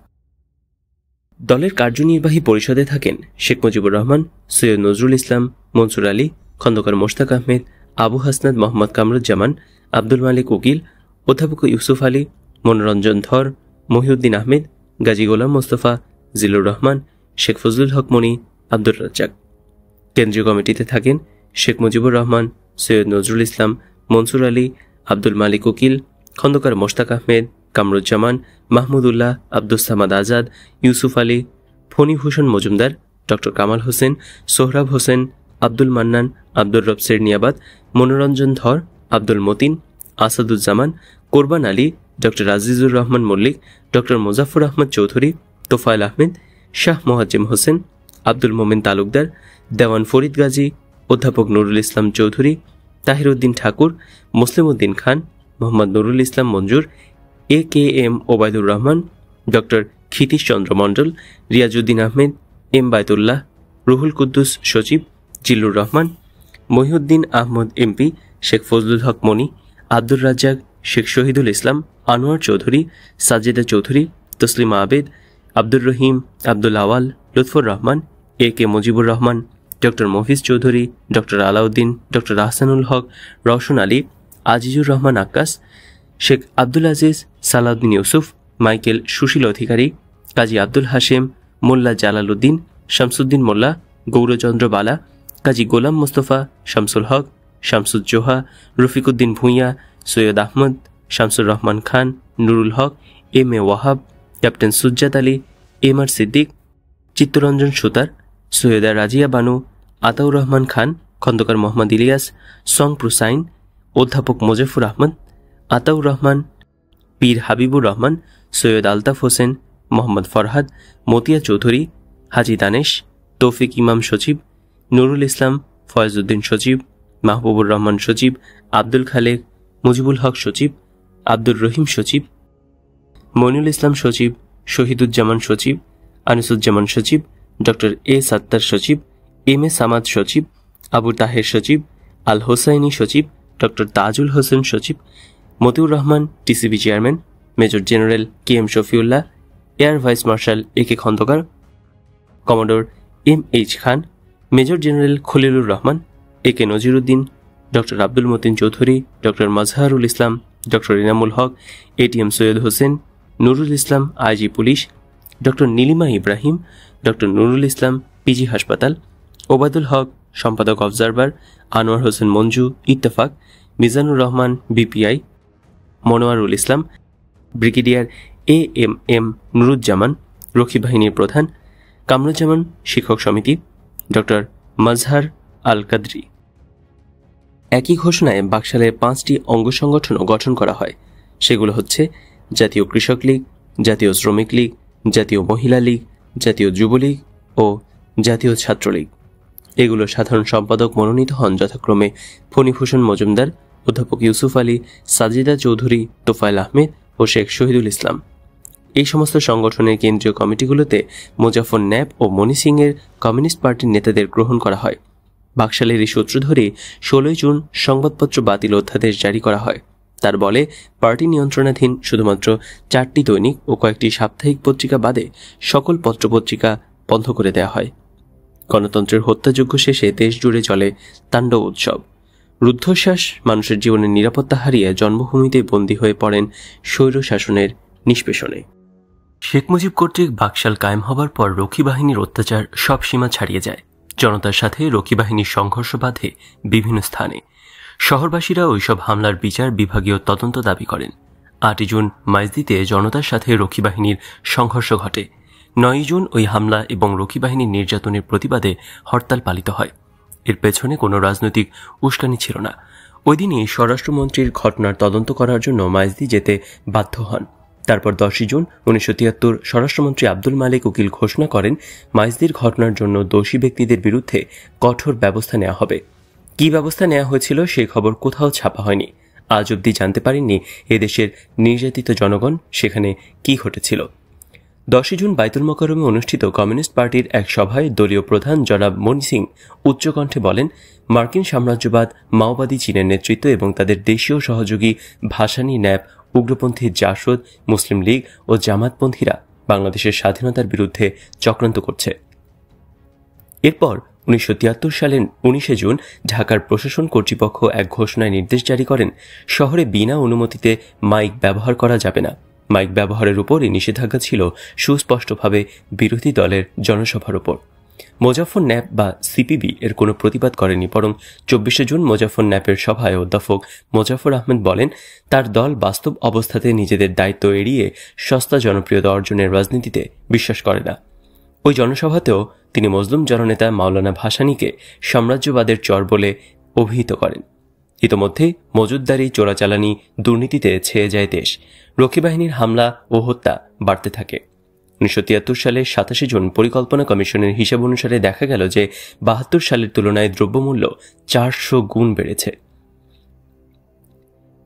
দলের কার্যনির্বাহী পরিষদে থাকেন শেখ মুজিবুর রহমান, সৈয়দ নজরুল ইসলাম, মনসুর আলী, খন্দকার মোশতাক আহমেদ, আবু হাসনাত মোহাম্মদ কামরুজ্জামান, আব্দুল মালিক উকিল, অধ্যাপক ইউসুফ আলী, মনোরঞ্জন ধর, মহিউদ্দিন আহমেদ, গাজী গোলাম মোস্তফা, জিল্লুর রহমান, শেখ ফজলুল হক মনি, আব্দুর রাজ্জাক। কেন্দ্রীয় কমিটিতে থাকেন শেখ মুজিবুর রহমান, সৈয়দ নজরুল ইসলাম, মনসুর আলী, আব্দুল মালিক উকিল, খন্দকার মোশতাক আহমেদ, কামরুজ্জামান, মাহমুদুল্লাহ, আব্দুস সামাদ আজাদ, ইউসুফ আলী, ফণীভূষণ মজুমদার, ডক্টর কামাল হোসেন, সোহরাব হোসেন, আব্দুল মান্নান, আব্দুর রব সেরনিয়াবাদ, মনোরঞ্জন ধর, আব্দুল মতিন, আসাদুজ্জামান, কোরবান আলী, ডক্টর আজিজুর রহমান মল্লিক, ডক্টর মোজাফফর আহমদ চৌধুরী, তোফায়েল আহমেদ, শাহ মোয়াজ্জেম হোসেন, আব্দুল মোমেন তালুকদার, দেওয়ান ফরিদ গাজী, অধ্যাপক নুরুল ইসলাম চৌধুরী, তাহির উদ্দিন ঠাকুর, মুসলিম উদ্দিন খান, মোহাম্মদ নুরুল ইসলাম মঞ্জুর, A K M. Obaidur Rahman, doctor Kshitish Chandra Mondal, Riazuddin Ahmed, M Baitullah, Ruhul Quddus সচিব, Zillur Rahman, Mohiuddin Ahmad MP, Sheikh Fazlul Haq Moni, Abdur Razzaq, Sheikh Shahidul Islam, Anwar Chowdhury, Sajeda Chowdhury, Taslima Abed, Abdur Rahim, Abdul Awal, Lutfur Rahman, A K. Mujibur Rahman, doctor Mofiz Chowdhury, doctor Alauddin, doctor Ahsanul Haq, Roushan Ali, Azizur Rahman Akkas, Sheikh Abdul Aziz, Salauddin Yusuf, Michael Sushil Adhikari, Kazi Abdul Hashem, Molla Jalal Uddin, Shamsuddin Molla, Gourchandra বালা, কাজী Golam Mostafa, Shamsul Haq, Shamsuzzoha, Rafiquddin Bhuiyan, Syed Ahmad, Shamsur Rahman Khan, Nurul Haq, M A. Wahab, captain Sujjat Ali, M R. Siddique, Chittaranjan Sutar, Syeda Razia Banu, Ataur Rahman Khan, Khandakar Mohammad Ilyas, Shong Prushain, অধ্যাপক মোজাফফর আহমদ, আতাউর রহমান, পীর হাবিবুর রহমান, সৈয়দ আলতাফ হোসেন, মোহাম্মদ ফরহাদ, মতিয়া চৌধুরী, হাজি দানেশ, তৌফিক ইমাম সচিব, নুরুল ইসলাম, ফয়েজউদ্দিন সচিব, মাহবুবুর রহমান সচিব, আব্দুল খালেক, মুজিবুল হক সচিব, আব্দুর রহিম সচিব, মইনুল ইসলাম সচিব, শহীদুজ্জামান সচিব, আনিসুজ্জামান সচিব, ডক্টর এ সাত্তার সচিব, এম.এ. সামাদ সচিব, আবু তাহের সচিব, আল হোসাইনি সচিব, ডক্টর তাজুল হোসেন সচিব, Motiur Rahman TCB chairman, major general K M. Shafiullah, air vice marshal A K. Khandakar, commodore M H. Khan, major general Khalilur Rahman, A K. Naziruddin, doctor Abdul Matin Chowdhury, doctor Mazharul Islam, doctor Inamul Haq, A T M. Syed Hossain, Nurul Islam IG police, doctor Nilima Ibrahim, doctor Nurul Islam PG হাসপাতাল, ওবায়দুল হক সম্পাদক Observer, Anwar Hossain Manju Ittefaq, Mizanur Rahman BPI, Monowarul Islam, brigadier A M M. Nuruzzaman রক্ষী বাহিনীর প্রধান, কামরুজ্জামান শিক্ষক সমিতি, ডক্টর মাজহার আল কাদরি। একই ঘোষণায় বাকশালের 5টি অঙ্গ সংগঠনও গঠন করা হয়। সেগুলো হচ্ছে জাতীয় কৃষক লীগ, জাতীয় শ্রমিক লীগ, জাতীয় মহিলা লীগ, জাতীয় যুবলীগ ও জাতীয় ছাত্রলীগ। এগুলো সাধারণ সম্পাদক মনোনীত হন যথাক্রমে ফণীভূষণ মজুমদার, অধ্যাপক ইউসুফ আলী, সাজিদা চৌধুরী, তোফায়েল আহমেদ ও শেখ শহীদুল ইসলাম। এই সমস্ত সংগঠনের কেন্দ্রীয় কমিটিগুলোতে মুজাফর ন্যাপ ও মনি সিংয়ের কমিউনিস্ট পার্টির নেতাদের গ্রহণ করা হয়। বাকশালের এই সূত্র ধরে 16 জুন সংবাদপত্র বাতিল অধ্যাদেশ জারি করা হয়। তার বলে পার্টি নিয়ন্ত্রণাধীন শুধুমাত্র 4টি দৈনিক ও কয়েকটি সাপ্তাহিক পত্রিকা বাদে সকল পত্রপত্রিকা বন্ধ করে দেওয়া হয়। গণতন্ত্রের হত্যাযজ্ঞ শেষে দেশ জুড়ে চলে তাণ্ডব উৎসব। রুদ্ধশ্বাস মানুষের জীবনের নিরাপত্তা হারিয়ে জন্মভূমিতে বন্দী হয়ে পড়েন স্বৈর শাসনের নিষ্পেষণে। শেখ মুজিব কর্তৃক বাকশাল কায়েম হবার পর রক্ষী বাহিনীর অত্যাচার সব সীমা ছাড়িয়ে যায়। জনতার সাথে রক্ষী বাহিনীর সংঘর্ষ বাধে বিভিন্ন স্থানে। শহরবাসীরা ওইসব হামলার বিচার বিভাগীয় তদন্ত দাবি করেন। 8 জুন মাইজদিতে জনতার সাথে রক্ষী বাহিনীর সংঘর্ষ ঘটে। 9 জুন ওই হামলা এবং রক্ষী বাহিনীর নির্যাতনের প্রতিবাদে হরতাল পালিত হয়। এর পেছনে কোনো রাজনৈতিক উস্কানি ছিল না। ওই দিনই স্বরাষ্ট্রমন্ত্রীর ঘটনার তদন্ত করার জন্য মাইজদি যেতে বাধ্য হন। তারপর 10 জুন 1973 স্বরাষ্ট্রমন্ত্রী আব্দুল মালিক উকিল ঘোষণা করেন মাইজদির ঘটনার জন্য দোষী ব্যক্তিদের বিরুদ্ধে কঠোর ব্যবস্থা নেওয়া হবে। কি ব্যবস্থা নেওয়া হয়েছিল সেই খবর কোথাও ছাপা হয়নি। আজ অবধি জানতে পারেননি এদেশের নির্যাতিত জনগণ সেখানে কি ঘটেছিল। 10 জুন বাইতুল মোকাররমে অনুষ্ঠিত কমিউনিস্ট পার্টির এক সভায় দলীয় প্রধান জনাব মনি সিং উচ্চকণ্ঠে বলেন, মার্কিন সাম্রাজ্যবাদ, মাওবাদী চীনের নেতৃত্ব এবং তাদের দেশীয় সহযোগী ভাসানী ন্যাপ, উগ্রপন্থী জাসদ, মুসলিম লীগ ও জামাতপন্থীরা বাংলাদেশের স্বাধীনতার বিরুদ্ধে চক্রান্ত করছে। এরপর 1973 সালের 19 জুন ঢাকার প্রশাসন কর্তৃপক্ষ এক ঘোষণায় নির্দেশ জারি করেন, শহরে বিনা অনুমতিতে মাইক ব্যবহার করা যাবে না। মাইক ব্যবহারের উপর এই নিষেধাজ্ঞা ছিল সুস্পষ্টভাবে বিরোধী দলের জনসভার উপর। মোজাফফর ন্যাপ বা সিপিবি এর কোনো প্রতিবাদ করেনি, বরং 24 জুন মোজাফফর ন্যাপের সভায় অধ্যাপক মোজাফফর আহমেদ বলেন, তার দল বাস্তব অবস্থাতে নিজেদের দায়িত্ব এড়িয়ে সস্তা জনপ্রিয়তা অর্জনের রাজনীতিতে বিশ্বাস করে না। ওই জনসভাতেও তিনি মজলুম জননেতা মাওলানা ভাসানীকে সাম্রাজ্যবাদের চর বলে অভিহিত করেন। ইতোমধ্যে মজুতদারি, চোরাচালানি, দুর্নীতিতে ছেয়ে যায় দেশ। রক্ষী বাহিনীর হামলা ও হত্যা বাড়তে থাকে। 1973 সালের 27 জুন পরিকল্পনা কমিশনের হিসাব অনুসারে দেখা গেল যে 72 সালের তুলনায় দ্রব্যমূল্য 400 গুণ বেড়েছে।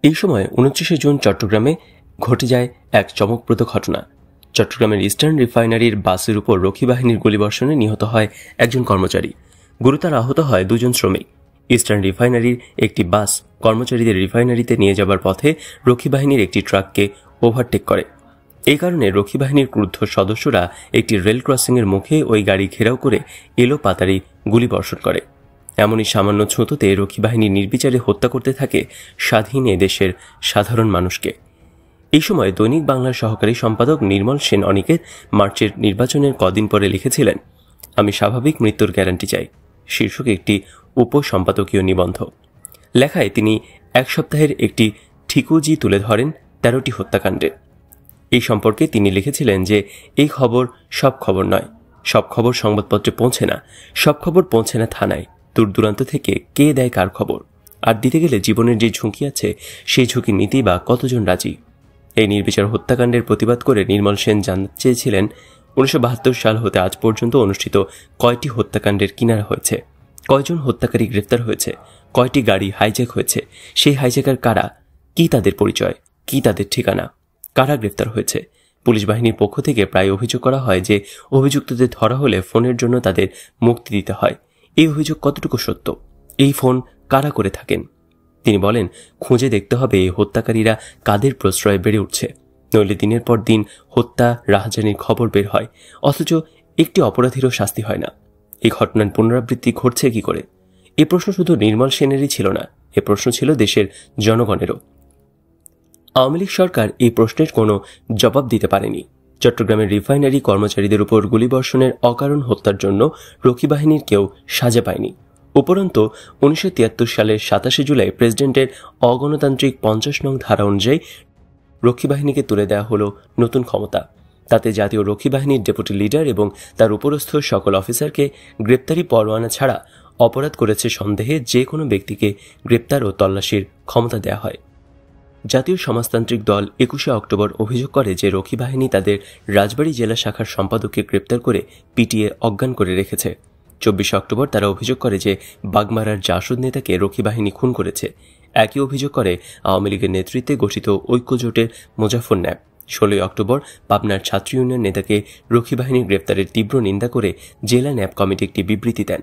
এই সময় 29 জুন চট্টগ্রামে ঘটে যায় এক চমকপ্রদ ঘটনা। চট্টগ্রামের ইস্টার্ন রিফাইনারির বাসের উপর রক্ষী বাহিনীর গুলিবর্ষণে নিহত হয় একজন কর্মচারী, গুরুতর আহত হয় 2 জন শ্রমিক। ইস্টার্ন রিফাইনারির একটি বাস কর্মচারীদের রিফাইনারিতে নিয়ে যাবার পথে রক্ষী বাহিনীর একটি ট্রাককে ওভারটেক করে। এই কারণে রক্ষী বাহিনীর ক্রুদ্ধ সদস্যরা একটি রেল ক্রসিংয়ের মুখে ওই গাড়ি ঘেরাও করে এলো পাতারি গুলিবর্ষণ করে। এমনই সামান্য ছোঁতোতে রক্ষী বাহিনী নির্বিচারে হত্যা করতে থাকে স্বাধীন এদেশের সাধারণ মানুষকে। এই সময় দৈনিক বাংলার সহকারী সম্পাদক নির্মল সেন অনিকেত মার্চের নির্বাচনের কদিন পরে লিখেছিলেন, আমি স্বাভাবিক মৃত্যুর গ্যারান্টি চাই শীর্ষক একটি উপসম্পাদকীয় নিবন্ধ। লেখায় তিনি 1 সপ্তাহের একটি ঠিকুজি তুলে ধরেন 13টি হত্যাকাণ্ডে। এই সম্পর্কে তিনি লিখেছিলেন যে এই খবর সব খবর নয়, সব খবর সংবাদপত্রে পৌঁছে না, সব খবর পৌঁছে না থানায়, দূর দূরান্ত থেকে কে দেয় কার খবর, আর দিতে গেলে জীবনের যে ঝুঁকি আছে সেই ঝুঁকি নিতেই বা কতজন রাজি। এই নির্বিচার হত্যাকাণ্ডের প্রতিবাদ করে নির্মল সেন জানতে চেয়েছিলেন 1972 সাল হতে আজ পর্যন্ত অনুষ্ঠিত কয়টি হত্যাকাণ্ডের কিনারা হয়েছে, কয়জন হত্যাকারী গ্রেফতার হয়েছে, কয়টি গাড়ি হাইজ্যাক হয়েছে, সেই হাইজ্যাকার কারা, কি তাদের পরিচয়, কি তাদের ঠিকানা, কারা গ্রেফতার হয়েছে। পুলিশ বাহিনীর পক্ষ থেকে প্রায় অভিযোগ করা হয় যে অভিযুক্তদের ধরা হলে ফোনের জন্য তাদের মুক্তি দিতে হয়। এই অভিযোগ কতটুকু সত্য, এই ফোন কারা করে থাকেন? তিনি বলেন, খুঁজে দেখতে হবে এই হত্যাকারীরা কাদের প্রশ্রয়ে বেড়ে উঠছে, নইলে দিনের পর দিন হত্যা রাহাজানির খবর বের হয়, অথচ একটি অপরাধীরও শাস্তি হয় না। এই ঘটনার পুনরাবৃত্তি ঘটছে কি করে? এ প্রশ্ন শুধু নির্মল সেনেরই ছিল না, এ প্রশ্ন ছিল দেশের জনগণেরও। আওয়ামী লীগ সরকার এই প্রশ্নের কোনো জবাব দিতে পারেনি। চট্টগ্রামের রিফাইনারি কর্মচারীদের উপর গুলিবর্ষণের অকারণ হত্যার জন্য রক্ষী বাহিনীর কেউ সাজা পায়নি। উপরন্তু 1973 সালের 27 জুলাই প্রেসিডেন্টের অগণতান্ত্রিক 50 নং ধারা অনুযায়ী রক্ষী বাহিনীকে তুলে দেওয়া হল নতুন ক্ষমতা। তাতে জাতীয় রক্ষী বাহিনীর ডেপুটি লিডার এবং তার উপরস্থ সকল অফিসারকে গ্রেপ্তারি পরোয়ানা ছাড়া অপরাধ করেছে সন্দেহে যে কোনো ব্যক্তিকে গ্রেপ্তার ও তল্লাশির ক্ষমতা দেওয়া হয়। জাতীয় সমাজতান্ত্রিক দল 21 অক্টোবর অভিযোগ করে যে রক্ষী বাহিনী তাদের রাজবাড়ী জেলা শাখার সম্পাদককে গ্রেপ্তার করে পিটিয়ে অজ্ঞান করে রেখেছে। 24 অক্টোবর তারা অভিযোগ করে যে বাগমারার জাসদ নেতাকে রক্ষী বাহিনী খুন করেছে। একই অভিযোগ করে আওয়ামী লীগের নেতৃত্বে গঠিত ঐক্য জোটের মোজাফফর ন্যাপ। 16 অক্টোবর পাবনার ছাত্র ইউনিয়ন নেতাকে রক্ষী বাহিনীর গ্রেপ্তারের তীব্র নিন্দা করে জেলা ন্যাপ কমিটি একটি বিবৃতি দেন।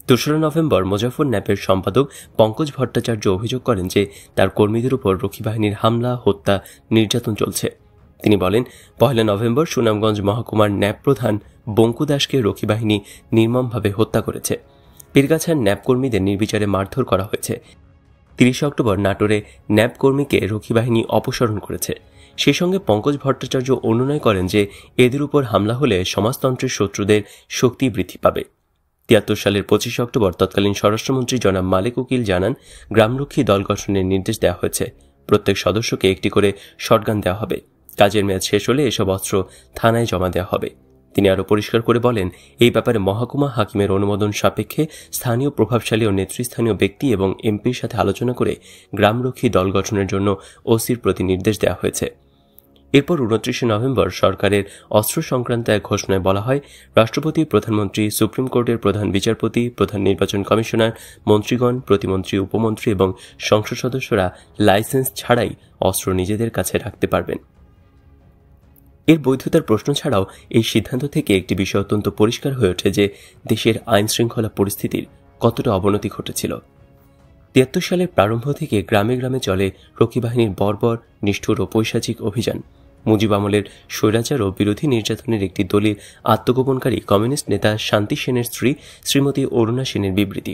2 নভেম্বর মোজাফফর ন্যাপের সম্পাদক পঙ্কজ ভট্টাচার্য অভিযোগ করেন যে তার কর্মীদের উপর রক্ষী বাহিনীর হামলা, হত্যা, নির্যাতন চলছে। তিনি বলেন, 1 নভেম্বর সুনামগঞ্জ মহকুমার ন্যাপ প্রধান বঙ্কু দাসকে রক্ষী বাহিনী নির্মমভাবে হত্যা করেছে। পীরগাছার ন্যাপ কর্মীদের নির্বিচারে মারধর করা হয়েছে। 30 অক্টোবর নাটোরে ন্যাব কর্মীকে রক্ষী বাহিনী অপসারণ করেছে। সেই সঙ্গে পঙ্কজ ভট্টাচার্য অনুনয় করেন যে এদের উপর হামলা হলে সমাজতন্ত্রের শত্রুদের শক্তি বৃদ্ধি পাবে। 73 সালের 25 অক্টোবর তৎকালীন স্বরাষ্ট্রমন্ত্রী জনাব মালেক উকিল জানান, গ্রামরক্ষী দল গঠনের নির্দেশ দেওয়া হয়েছে। প্রত্যেক সদস্যকে একটি করে শটগান দেওয়া হবে। কাজের মেয়াদ শেষ হলে এসব অস্ত্র থানায় জমা দেওয়া হবে। তিনি আরও পরিষ্কার করে বলেন, এই ব্যাপারে মহকুমা হাকিমের অনুমোদন সাপেক্ষে স্থানীয় প্রভাবশালী ও নেতৃস্থানীয় ব্যক্তি এবং এমপির সাথে আলোচনা করে গ্রামরক্ষী দল গঠনের জন্য ওসির প্রতি নির্দেশ দেওয়া হয়েছে। এরপর 29 নভেম্বর সরকারের অস্ত্র সংক্রান্ত এক ঘোষণায় বলা হয়, রাষ্ট্রপতি, প্রধানমন্ত্রী, সুপ্রিম কোর্টের প্রধান বিচারপতি, প্রধান নির্বাচন কমিশনার, মন্ত্রীগণ, প্রতিমন্ত্রী, উপমন্ত্রী এবং সংসদ সদস্যরা লাইসেন্স ছাড়াই অস্ত্র নিজেদের কাছে রাখতে পারবেন। এর বৈধতার প্রশ্ন ছাড়াও এই সিদ্ধান্ত থেকে একটি বিষয় অত্যন্ত পরিষ্কার হয়ে ওঠে যে দেশের আইন শৃঙ্খলা পরিস্থিতির কতটা অবনতি ঘটেছিল। 73 সালের প্রারম্ভ থেকে গ্রামে গ্রামে চলে রক্ষী বাহিনীর বর্বর, নিষ্ঠুর ও পৈশাচিক অভিযান। মুজিব আমলের স্বৈরাচার ও বিরোধী নির্যাতনের একটি দলিল আত্মগোপনকারী কমিউনিস্ট নেতা শান্তি সেনের স্ত্রী শ্রীমতী অরুণা সেনের বিবৃতি।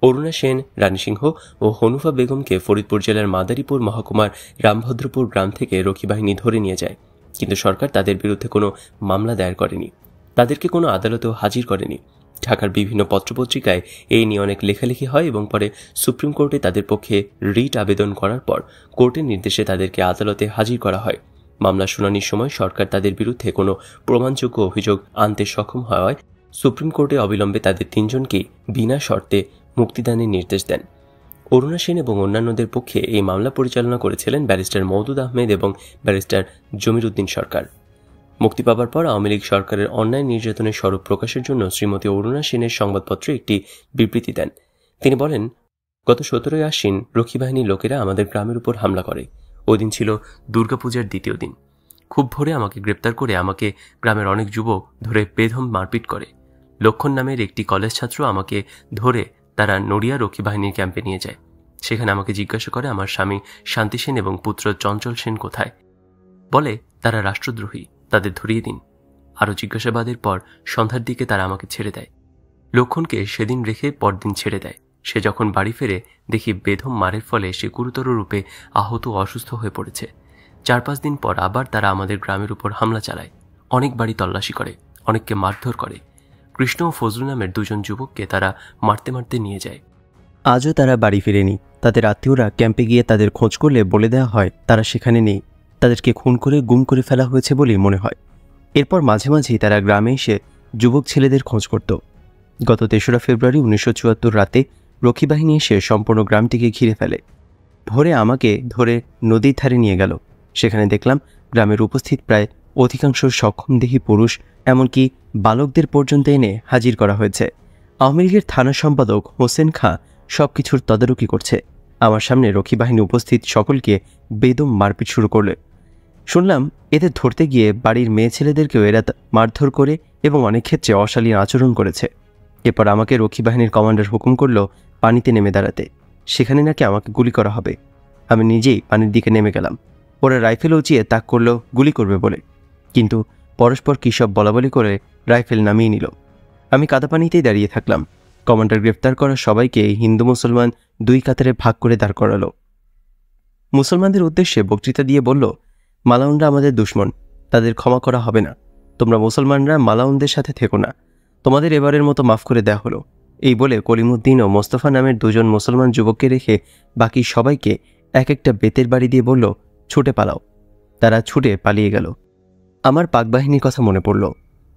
অরুণা সেন, রানী সিংহ ও হনুফা বেগমকে ফরিদপুর জেলার মাদারীপুর মহকুমার রামভদ্রপুর গ্রাম থেকে রক্ষী বাহিনী ধরে নিয়ে যায়, কিন্তু সরকার তাদের বিরুদ্ধে কোনো মামলা দায়ের করেনি, তাদেরকে কোনো আদালতেও হাজির করেনি। ঢাকার বিভিন্ন পত্রপত্রিকায় এই নিয়ে অনেক লেখালেখি হয় এবং পরে সুপ্রিম কোর্টে তাদের পক্ষে রিট আবেদন করার পর কোর্টের নির্দেশে তাদেরকে আদালতে হাজির করা হয়। মামলা শুনানির সময় সরকার তাদের বিরুদ্ধে কোনো প্রমাণযোগ্য অভিযোগ আনতে সক্ষম হওয়ায় সুপ্রিম কোর্টে অবিলম্বে তাদের 3 জনকেই বিনা শর্তে মুক্তিদানের নির্দেশ দেন। অরুণা সেন এবং অন্যান্যদের পক্ষে এই মামলা পরিচালনা করেছিলেন ব্যারিস্টার মওদুদ আহমেদ এবং ব্যারিস্টার জমির উদ্দিন সরকার। মুক্তি পাবার পর আওয়ামী লীগ সরকারের অন্যায় নির্যাতনের স্বরূপ প্রকাশের জন্য শ্রীমতী অরুণা সেনের সংবাদপত্রে একটি বিবৃতি দেন। তিনি বলেন, গত 17 আশ্বিন রক্ষী বাহিনীর লোকেরা আমাদের গ্রামের উপর হামলা করে। ওই দিন ছিল দুর্গাপূজার দ্বিতীয় দিন। খুব ভোরে আমাকে গ্রেপ্তার করে আমাকে গ্রামের অনেক যুবক ধরে বেধম মারপিট করে। লক্ষণ নামের একটি কলেজ ছাত্র আমাকে ধরে তারা নড়িয়া রক্ষী বাহিনীর ক্যাম্পে নিয়ে যায়। সেখানে আমাকে জিজ্ঞাসা করে আমার স্বামী শান্তি সেন এবং পুত্র চঞ্চল সেন কোথায়। বলে তারা রাষ্ট্রদ্রোহী, তাদের ধরিয়ে দিন। আরও জিজ্ঞাসাবাদের পর সন্ধ্যার দিকে তারা আমাকে ছেড়ে দেয়। লক্ষণকে সেদিন রেখে পরদিন ছেড়ে দেয়। সে যখন বাড়ি ফেরে দেখি বেধম মারের ফলে সে গুরুতর রূপে আহত ও অসুস্থ হয়ে পড়েছে। 4-5 দিন পর আবার তারা আমাদের গ্রামের উপর হামলা চালায়। অনেক বাড়ি তল্লাশি করে, অনেককে মারধর করে। কৃষ্ণ ও ফজলু নামের 2 জন যুবককে তারা মারতে মারতে নিয়ে যায়। আজও তারা বাড়ি ফিরেনি। তাদের আত্মীয়রা ক্যাম্পে গিয়ে তাদের খোঁজ করলে বলে দেওয়া হয় তারা সেখানে নেই, তাদেরকে খুন করে গুম করে ফেলা হয়েছে বলেই মনে হয়। এরপর মাঝে মাঝেই তারা গ্রামে এসে যুবক ছেলেদের খোঁজ করত। গত 3রা ফেব্রুয়ারি 1974 রাতে রক্ষী বাহিনী এসে সম্পূর্ণ গ্রামটিকে ঘিরে ফেলে। ভোরে আমাকে ধরে নদীর ধারে নিয়ে গেল। সেখানে দেখলাম গ্রামের উপস্থিত প্রায় অধিকাংশ সক্ষমদেহী পুরুষ, এমনকি বালকদের পর্যন্ত এনে হাজির করা হয়েছে। আওয়ামী লীগের থানা সম্পাদক হোসেন খাঁ সবকিছুর তদারকি করছে। আমার সামনে রক্ষী বাহিনী উপস্থিত সকলকে বেদম মারপিট শুরু করলে। শুনলাম এদের ধরতে গিয়ে বাড়ির মেয়ে ছেলেদেরকেও এরা মারধর করে এবং অনেক ক্ষেত্রে অশালীন আচরণ করেছে। এরপর আমাকে রক্ষী বাহিনীর কমান্ডার হুকুম করল পানিতে নেমে দাঁড়াতে। সেখানে নাকি আমাকে গুলি করা হবে। আমি নিজেই পানির দিকে নেমে গেলাম। ওরা রাইফেল উঁচিয়ে তাক করল গুলি করবে বলে, কিন্তু পরস্পর কী সব বলাবলি করে রাইফেল নামিয়ে নিল। আমি কাদা পানিতেই দাঁড়িয়ে থাকলাম। কমান্ডার গ্রেফতার করা সবাইকে হিন্দু মুসলমান 2 কাতারে ভাগ করে দাঁড় করালো। মুসলমানদের উদ্দেশ্যে বক্তৃতা দিয়ে বলল, মালাউনরা আমাদের দুশ্মন, তাদের ক্ষমা করা হবে না। তোমরা মুসলমানরা মালাউনদের সাথে থেকো না, তোমাদের এবারের মতো মাফ করে দেওয়া হলো। এই বলে কলিমুদ্দিন ও মোস্তফা নামের 2 জন মুসলমান যুবককে রেখে বাকি সবাইকে এক একটা বেতের বাড়ি দিয়ে বলল, ছুটে পালাও। তারা ছুটে পালিয়ে গেল। আমার পাকবাহিনীর কথা মনে পড়ল।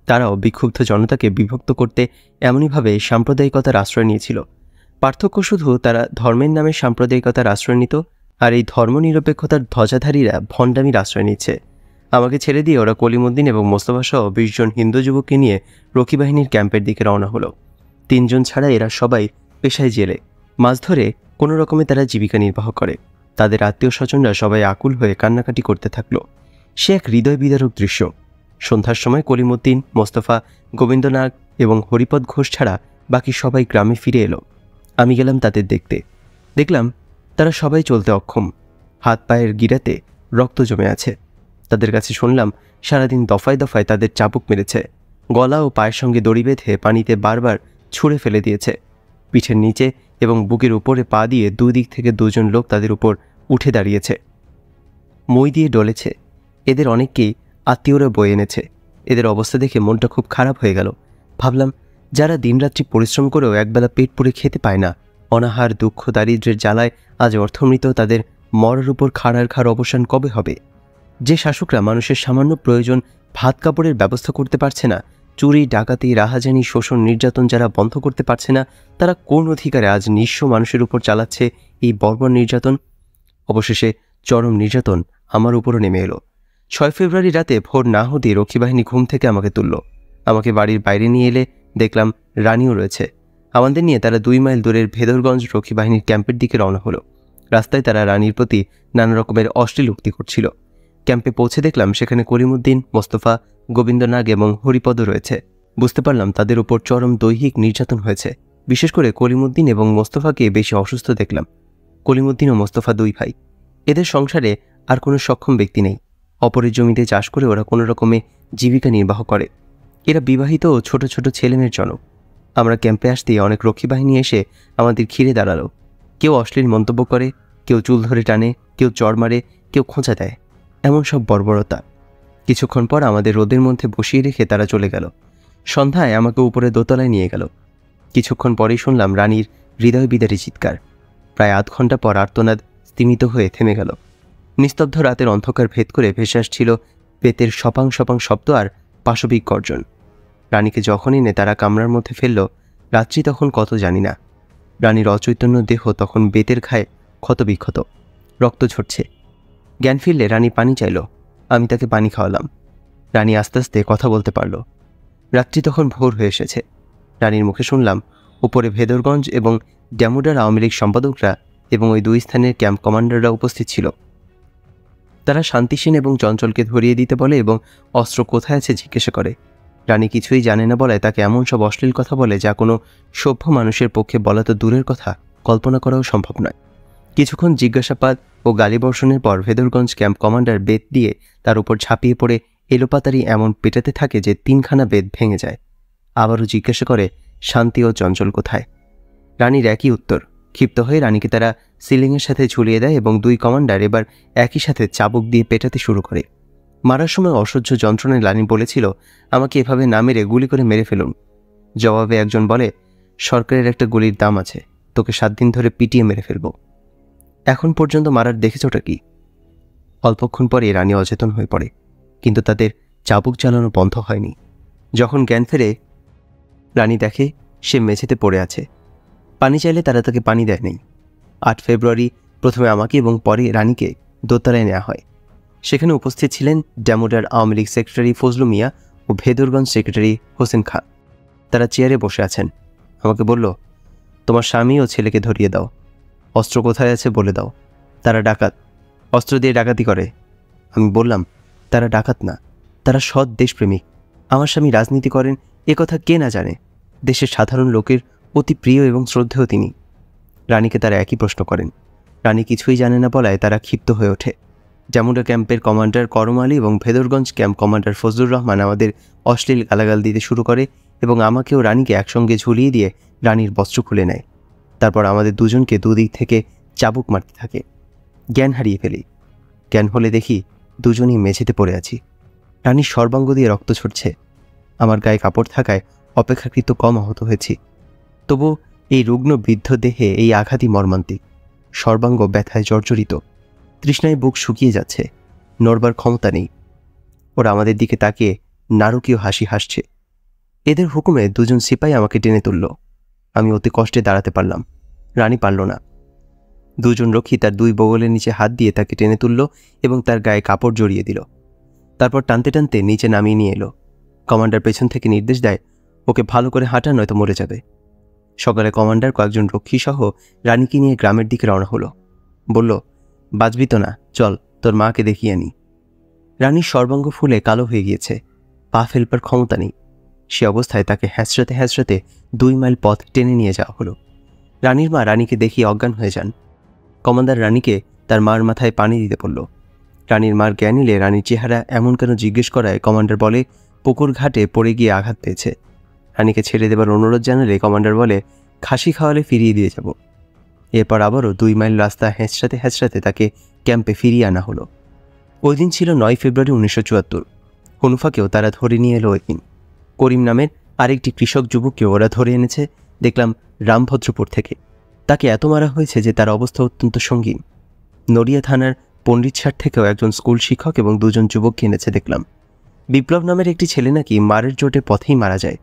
তারাও বিক্ষুব্ধ জনতাকে বিভক্ত করতে এমনইভাবে সাম্প্রদায়িকতার আশ্রয় নিয়েছিল। পার্থক্য শুধু তারা ধর্মের নামে সাম্প্রদায়িকতার আশ্রয় নিত, আর এই ধর্মনিরপেক্ষতার ধ্বজাধারীরা ভণ্ডামির আশ্রয় নিচ্ছে। আমাকে ছেড়ে দিয়ে ওরা কলিমুদ্দিন এবং মোস্তফা সহ 20 জন হিন্দু যুবককে নিয়ে রক্ষী বাহিনীর ক্যাম্পের দিকে রওনা হলো। 3 জন ছাড়া এরা সবাই পেশায় জেলে। মাছ ধরে কোনো রকমে তারা জীবিকা নির্বাহ করে। তাদের আত্মীয় স্বজনরা সবাই আকুল হয়ে কান্নাকাটি করতে থাকলো। সে এক হৃদয় বিদারক দৃশ্য। সন্ধ্যার সময় কলিমুদ্দিন, মোস্তফা, গোবিন্দনাগ এবং হরিপদ ঘোষ ছাড়া বাকি সবাই গ্রামে ফিরে এলো। আমি গেলাম তাদের দেখতে। দেখলাম তারা সবাই চলতে অক্ষম, হাত পায়ের গিরাতে রক্ত জমে আছে। তাদের কাছে শুনলাম সারাদিন দফায় দফায় তাদের চাবুক মেরেছে, গলা ও পায়ের সঙ্গে দড়ি বেঁধে পানিতে বারবার ছুঁড়ে ফেলে দিয়েছে। পিঠের নিচে এবং বুকের উপরে পা দিয়ে দুই দিক থেকে দুজন লোক তাদের উপর উঠে দাঁড়িয়েছে, মই দিয়ে ডলেছে। এদের অনেককেই আত্মীয়রা বয়ে এনেছে। এদের অবস্থা দেখে মনটা খুব খারাপ হয়ে গেল। ভাবলাম, যারা দিনরাত্রি পরিশ্রম করেও একবেলা পেট পুরে খেতে পায় না, অনাহার দুঃখ দারিদ্র্যের জ্বালায় আজ অর্থমৃত, তাদের মরার উপর খাড়ার খাড় অবসান কবে হবে? যে শাসকরা মানুষের সামান্য প্রয়োজন ভাত কাপড়ের ব্যবস্থা করতে পারছে না, চুরি ডাকাতি রাহাজানি শোষণ নির্যাতন যারা বন্ধ করতে পারছে না, তারা কোন অধিকারে আজ নিঃস্ব মানুষের উপর চালাচ্ছে এই বর্বর নির্যাতন? অবশেষে চরম নির্যাতন আমার উপরও নেমে এলো। 6 ফেব্রুয়ারি রাতে ভোর না হতেই রক্ষী বাহিনী ঘুম থেকে আমাকে তুলল। আমাকে বাড়ির বাইরে নিয়ে এলে দেখলাম রানীও রয়েছে। আমাদের নিয়ে তারা 2 মাইল দূরের ভেদরগঞ্জ রক্ষী বাহিনীর ক্যাম্পের দিকে রওনা হলো। রাস্তায় তারা রানীর প্রতি নানা রকমের অশ্লীল উক্তি করছিল। ক্যাম্পে পৌঁছে দেখলাম সেখানে করিমউদ্দিন, মোস্তফা, গোবিন্দনাগ এবং হরিপদ রয়েছে। বুঝতে পারলাম তাদের উপর চরম দৈহিক নির্যাতন হয়েছে। বিশেষ করে করিমউদ্দিন এবং মোস্তফাকে বেশি অসুস্থ দেখলাম। কলিমউদ্দিন ও মোস্তফা 2 ভাই। এদের সংসারে আর কোনো সক্ষম ব্যক্তি নেই। অপরের জমিতে চাষ করে ওরা কোনো রকমে জীবিকা নির্বাহ করে। এরা বিবাহিত ও ছোট ছোট ছেলেমেয়ের জনক। আমরা ক্যাম্পে আসতেই অনেক রক্ষী বাহিনী এসে আমাদের ঘিরে দাঁড়ালো। কেউ অশ্লীল মন্তব্য করে, কেউ চুল ধরে টানে, কেউ চড় মারে, কেউ খোঁচা দেয়। এমন সব বর্বরতা। কিছুক্ষণ পর আমাদের রোদের মধ্যে বসিয়ে রেখে তারা চলে গেল। সন্ধ্যায় আমাকে উপরে দোতলায় নিয়ে গেল। কিছুক্ষণ পরেই শুনলাম রানীর হৃদয় বিদারী চিৎকার। প্রায় আধ ঘন্টা পর আর্তনাদ স্তিমিত হয়ে থেমে গেল। নিস্তব্ধ রাতের অন্ধকার ভেদ করে ভেসে আসছিল বেতের সপাং সপাং শব্দ আর পাশবিক গর্জন। রানীকে যখন এনে তারা কামরার মধ্যে ফেলল, রাত্রি তখন কত জানি না। রানীর অচৈতন্য দেহ তখন বেতের ঘায়ে ক্ষতবিক্ষত, রক্ত ঝরছে। জ্ঞান ফিরলে রানী পানি চাইল। আমি তাকে পানি খাওয়ালাম। রানী আস্তে আস্তে কথা বলতে পারল। রাত্রি তখন ভোর হয়ে এসেছে। রানীর মুখে শুনলাম উপরে ভেদরগঞ্জ এবং ড্যামুডার আওয়ামী লীগ সম্পাদকরা এবং ওই 2 স্থানের ক্যাম্প কমান্ডাররা উপস্থিত ছিল। তারা শান্তিসেন এবং চঞ্চলকে ধরিয়ে দিতে বলে এবং অস্ত্র কোথায় আছে জিজ্ঞাসা করে। রানী কিছুই জানে না বলায় তাকে এমন সব অশ্লীল কথা বলে যা কোনো সভ্য মানুষের পক্ষে বলা তো দূরের কথা, কল্পনা করাও সম্ভব নয়। কিছুক্ষণ জিজ্ঞাসাবাদ ও গালিবর্ষণের পর ভেদরগঞ্জ ক্যাম্প কমান্ডার বেত দিয়ে তার উপর ঝাঁপিয়ে পড়ে এলোপাতারি এমন পেটাতে থাকে যে 3খানা বেত ভেঙে যায়। আবারও জিজ্ঞাসা করে শান্তি ও চঞ্চল কোথায়। রানীর একই উত্তর। ক্ষিপ্ত হয়ে রানীকে তারা সিলিংয়ের সাথে ঝুলিয়ে দেয় এবং 2 কমান্ডার এবার একই সাথে চাবুক দিয়ে পেটাতে শুরু করে। মারার সময় অসহ্য যন্ত্রণায় রানী বলেছিল, আমাকে এভাবে না মেরে গুলি করে মেরে ফেলুন। জবাবে একজন বলে, সরকারের একটা গুলির দাম আছে, তোকে 7 দিন ধরে পিটিয়ে মেরে ফেলব। এখন পর্যন্ত মারার দেখেছোটা কি? অল্পক্ষণ পরে রানী অচেতন হয়ে পড়ে, কিন্তু তাদের চাবুক চালানো বন্ধ হয়নি। যখন জ্ঞান ফেরে রানী দেখে সে মেঝেতে পড়ে আছে। পানি চাইলে তারা তাকে পানি দেয় নাই। 8 ফেব্রুয়ারি প্রথমে আমাকে এবং পরে রানীকে দোতলায় নেওয়া হয়। সেখানে উপস্থিত ছিলেন ড্যামুডার আওয়ামী লীগ সেক্রেটারি ফজলু মিয়া ও ভেদরগঞ্জ সেক্রেটারি হোসেন খান। তারা চেয়ারে বসে আছেন। আমাকে বলল, তোমার স্বামী ও ছেলেকে ধরিয়ে দাও। অস্ত্র কোথায় আছে বলে দাও। তারা ডাকাত, অস্ত্র দিয়ে ডাকাতি করে। আমি বললাম, তারা ডাকাত না, তারা সৎ দেশপ্রেমিক। আমার স্বামী রাজনীতি করেন, একথা কে না জানে। দেশের সাধারণ লোকের অতি প্রিয় এবং শ্রদ্ধেয় তিনি। রানীকে তারা একই প্রশ্ন করেন। রানী কিছুই জানে না বলায় তারা ক্ষিপ্ত হয়ে ওঠে। ড্যামুডা ক্যাম্পের কমান্ডার করম আলী এবং ভেদরগঞ্জ ক্যাম্প কমান্ডার ফজলুর রহমান আমাদের অশ্লীল গালাগাল দিতে শুরু করে এবং আমাকে ও রানীকে একসঙ্গে ঝুলিয়ে দিয়ে রানীর বস্ত্র খুলে নেয়। তারপর আমাদের দুজনকে দুদিক থেকে চাবুক মারতে থাকে। জ্ঞান হারিয়ে ফেলি। জ্ঞান হলে দেখি দুজনই মেঝেতে পড়ে আছি। রানীর সর্বাঙ্গ দিয়ে রক্ত ছড়ছে। আমার গায়ে কাপড় থাকায় অপেক্ষাকৃত কম আহত হয়েছি। তবু এই রুগ্ন বৃদ্ধ দেহে এই আঘাতই মর্মান্তিক। সর্বাঙ্গ ব্যথায় জর্জরিত, তৃষ্ণায় বুক শুকিয়ে যাচ্ছে, নড়বার ক্ষমতা নেই। ওরা আমাদের দিকে তাকিয়ে নারকীয় হাসি হাসছে। এদের হুকুমে 2জন সিপাহী আমাকে টেনে তুলল। আমি অতি কষ্টে দাঁড়াতে পারলাম, রানী পারল না। 2জন রক্ষী তার 2 বগলের নিচে হাত দিয়ে তাকে টেনে তুলল এবং তার গায়ে কাপড় জড়িয়ে দিল। তারপর টানতে টানতে নিচে নামিয়ে নিয়ে এলো। কমান্ডার পেছন থেকে নির্দেশ দেয়, ওকে ভালো করে হাঁটা, নয়তো মরে যাবে। সকালে কমান্ডার কয়েকজন রক্ষী সহ রানীকে নিয়ে গ্রামের দিকে রওনা হলো। বলল, বাঁচবি তো না, চল তোর মাকে দেখিয়ে আনি। রানীর সর্বাঙ্গ ফুলে কালো হয়ে গিয়েছে, পা ফেলবার ক্ষমতা নেই। সে অবস্থায় তাকে হ্যাঁচড়াতে হ্যাঁচড়াতে 2 মাইল পথ টেনে নিয়ে যাওয়া হলো। রানীর মা রানীকে দেখিয়ে অজ্ঞান হয়ে যান। কমান্ডার রানীকে তার মার মাথায় পানি দিতে বলল। রানীর মার জ্ঞান এলে রানীর চেহারা এমন কেন জিজ্ঞেস করায় কমান্ডার বলে, পুকুর ঘাটে পড়ে গিয়ে আঘাত পেয়েছে। রানীকে ছেড়ে দেবার অনুরোধ জানালে কমান্ডার বলে, খাসি খাওয়ালে ফিরিয়ে দিয়ে যাব। এরপর আবারও 2 মাইল রাস্তা হেঁচড়াতে হেঁচড়াতে তাকে ক্যাম্পে ফিরিয়ে আনা হলো। ওই দিন ছিল 9 ফেব্রুয়ারি 1974। হনুফাকেও তারা ধরে নিয়ে এলো ওই দিন। করিম নামের আরেকটি কৃষক যুবককেও ওরা ধরে এনেছে দেখলাম রামভদ্রপুর থেকে। তাকে এত মারা হয়েছে যে তার অবস্থা অত্যন্ত সঙ্গীন। নড়িয়া থানার পণ্ডিতসার থেকেও একজন স্কুল শিক্ষক এবং 2 জন যুবককে এনেছে দেখলাম। বিপ্লব নামের একটি ছেলে নাকি মারের চোটে পথেই মারা যায়।